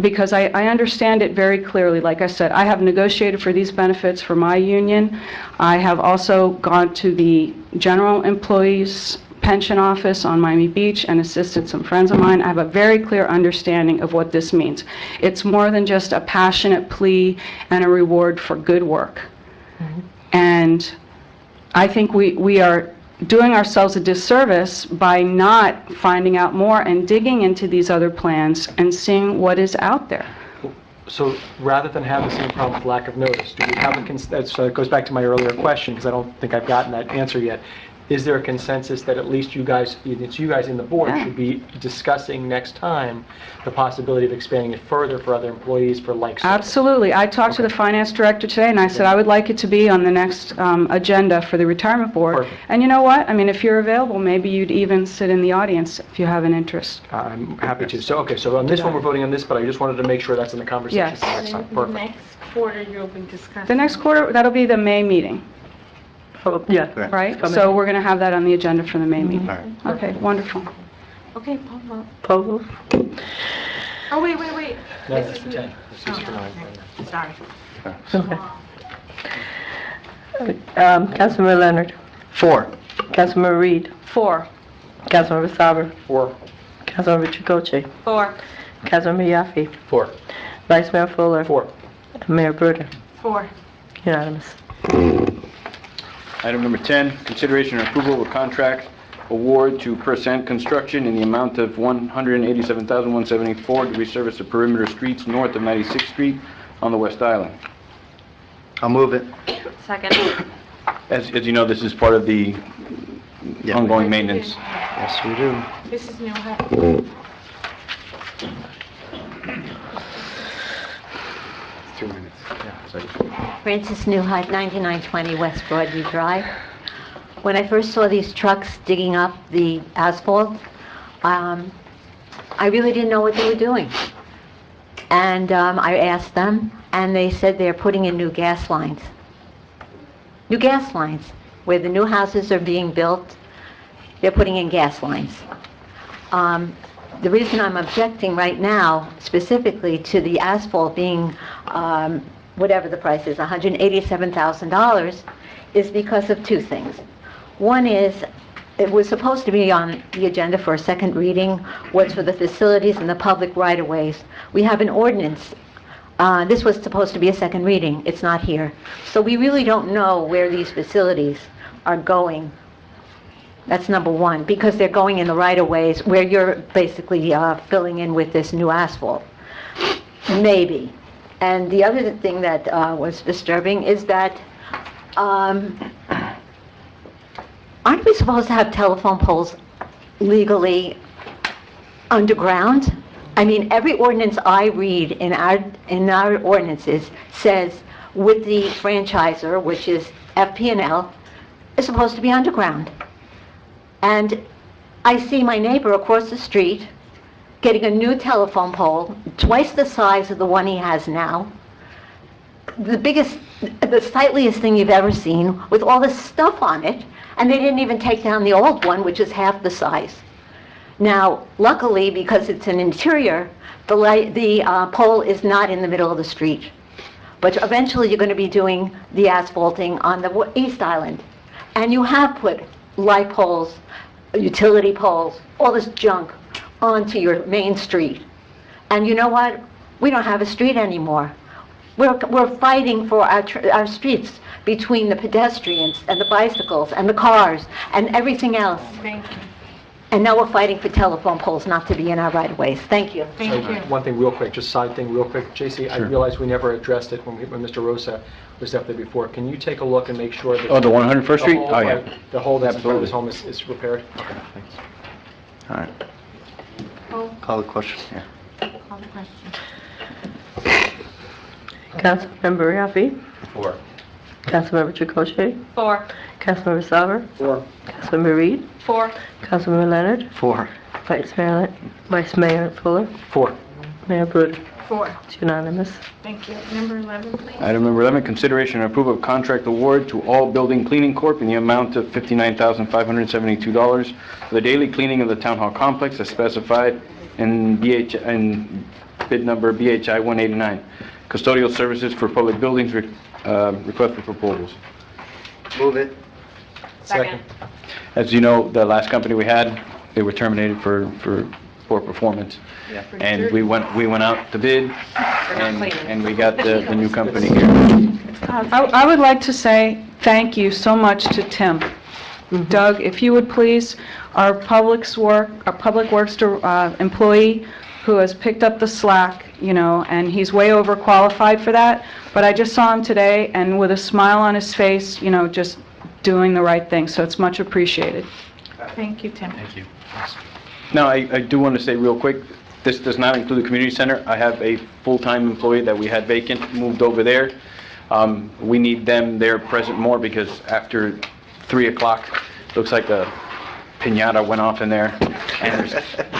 because I understand it very clearly. Like I said, I have negotiated for these benefits for my union. I have also gone to the general employees pension office on Miami Beach and assisted some friends of mine. I have a very clear understanding of what this means. It's more than just a passionate plea and a reward for good work. And I think we are doing ourselves a disservice by not finding out more and digging into these other plans and seeing what is out there. So rather than have the same problem with lack of notice, do we have so it goes back to my earlier question, because I don't think I've gotten that answer yet. is there a consensus that at least you guys, it's you guys in the board, Yeah. should be discussing next time the possibility of expanding it further for other employees for like service? Absolutely. I talked to the finance director today, and I said I would like it to be on the next agenda for the retirement board. Perfect. And you know what? I mean, if you're available, maybe you'd even sit in the audience if you have an interest. I'm happy to. So, okay, so on this one, we're voting on this, but I just wanted to make sure that's in the conversation Yes. for next time. And the Perfect. next quarter, you'll be discussing. The next quarter, that'll be the May meeting, Oh, yeah. right? So we're going to have that on the agenda for the May meeting. All right. Okay, wonderful. Okay, Paul. Vogel? Oh, wait. No, This that's is for me. 10. This is for 9. Sorry. Okay. Councilmember Leonard. 4. Councilmember Reed. 4. Councilmember Sauber. 4. Councilmember Chicoche. 4. Councilmember Yaffe. 4. Vice Mayor Fuller. 4. And Mayor Bruder. 4. Unanimous. Item number 10, consideration and approval of a contract award to Percent Construction in the amount of $187,174 to resurface the perimeter streets north of 96th Street on the West Island. I'll move it. Second. As you know, this is part of the Yeah. ongoing maintenance. Yes, we do. This is New Hope. 2 minutes. Francis Newhart, 9920 West Broadview Drive. When I first saw these trucks digging up the asphalt, I really didn't know what they were doing. And I asked them, and they said they're putting in new gas lines. New gas lines. Where the new houses are being built, they're putting in gas lines. The reason I'm objecting right now, specifically to the asphalt being, whatever the price is, $187,000, is because of two things. One is, it was supposed to be on the agenda for a second reading, what's for the facilities and the public right-of-ways. We have an ordinance. This was supposed to be a second reading. It's not here. So we really don't know where these facilities are going. That's number one, because they're going in the right-of-ways where you're basically filling in with this new asphalt. Maybe. And the other thing that was disturbing is that, aren't we supposed to have telephone poles legally underground? I mean, every ordinance I read in our ordinances says with the franchisor, which is FP&L, is supposed to be underground. And I see my neighbor across the street getting a new telephone pole, twice the size of the one he has now. The sightliest thing you've ever seen, with all this stuff on it, and they didn't even take down the old one, which is half the size. Now, luckily, because it's an interior, the pole is not in the middle of the street. But eventually, you're going to be doing the asphalting on the East Island. And you have put light poles, utility poles, all this junk onto your main street. And you know what? We don't have a street anymore. We're fighting for our streets between the pedestrians and the bicycles and the cars and everything else. Thank you. And now we're fighting for telephone poles not to be in our right-of-ways. Thank you. Thank So, you. one thing real quick, just side thing real quick. JC, I realized we never addressed it when Mr. Rosa was up there before. Can you take a look and make sure that... Oh, the 101st Street? the whole- Oh, yeah. The hole that's in front of his Absolutely. home is repaired? Okay, thanks. All right. Oh, Call the question. Yeah. call the question. Councilmember Yaffe. 4. Councilmember Chicoche. 4. Councilmember Sauber. 4. Councilmember Reed. 4. Councilmember Leonard. 4. Vice Mayor Fuller. 4. Mayor Bruder. 4. It's unanimous. Thank you. Number 11, please. Item number 11, consideration and approval of contract award to All Building Cleaning Corp. in the amount of $59,572 for the daily cleaning of the Town Hall complex as specified in bid number BHI 189. Custodial services for public buildings, request for proposals. Move it. Second. As you know, the last company we had, they were terminated for poor performance. Yeah. And we went out to bid, and we got the new company here. I would like to say thank you so much to Tim. Doug, if you would please, our public works employee who has picked up the slack, and he's way overqualified for that, but I just saw him today, and with a smile on his face, just doing the right thing, so it's much appreciated. Thank you, Tim. Thank you. Now, I do want to say real quick, this does not include the community center. I have a full-time employee that we had vacant, moved over there. We need them there present more because after 3 o'clock, looks like a piñata went off in there, and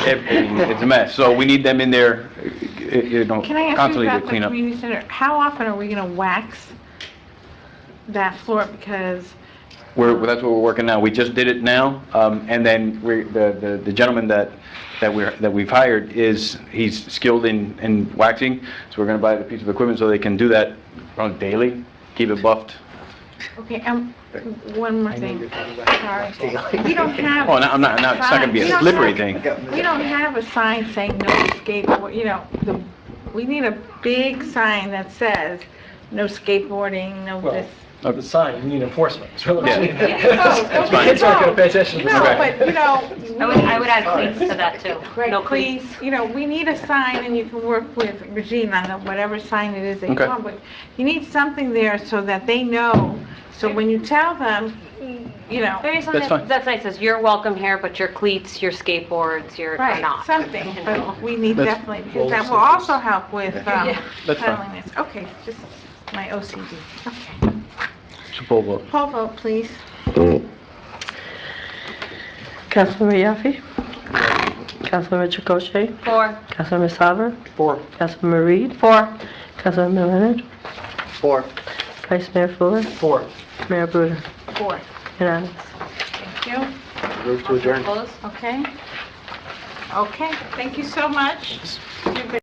it's a mess. So we need them in there, Can I ask you constantly to about the clean up. community center? How often are we going to wax that floor? Because That's what we're working now. We just did it now, and then the gentleman that we've hired he's skilled in waxing, so we're going to buy the piece of equipment so they can do that around daily, keep it buffed. Okay, one more thing. Sorry. We don't have. Oh, no, I'm not, it's not going to be a slippery thing. We don't have a sign saying no skateboard, we need a big sign that says no skateboarding, no Well, this. The sign, you need enforcement. It's really- That's fine. Kids aren't gonna pay attention to the No, sign. but, I would add cleats to that too. Right, No cleats. please, we need a sign, and you can work with Regine on whatever sign it is they Okay. want, but you need something there so that they know, so when you tell them, Maybe something That's fine. that's nice, says you're welcome here, but your cleats, your skateboards, are right, not. something, but we need That's- definitely, because that will also help with That's fine. cleanliness. Okay, just my OCD. Okay. Full vote. Poll vote, please. Councilor Yaffe? Councilor Chakoshay? 4. Councilor Salver? 4. Councilor Reed? 4. Councilor Leonard? 4. Vice Mayor Fuller? 4. Mayor Bruder? 4. Unanimous. Thank you. Move to adjourn. Okay. Okay, thank you so much.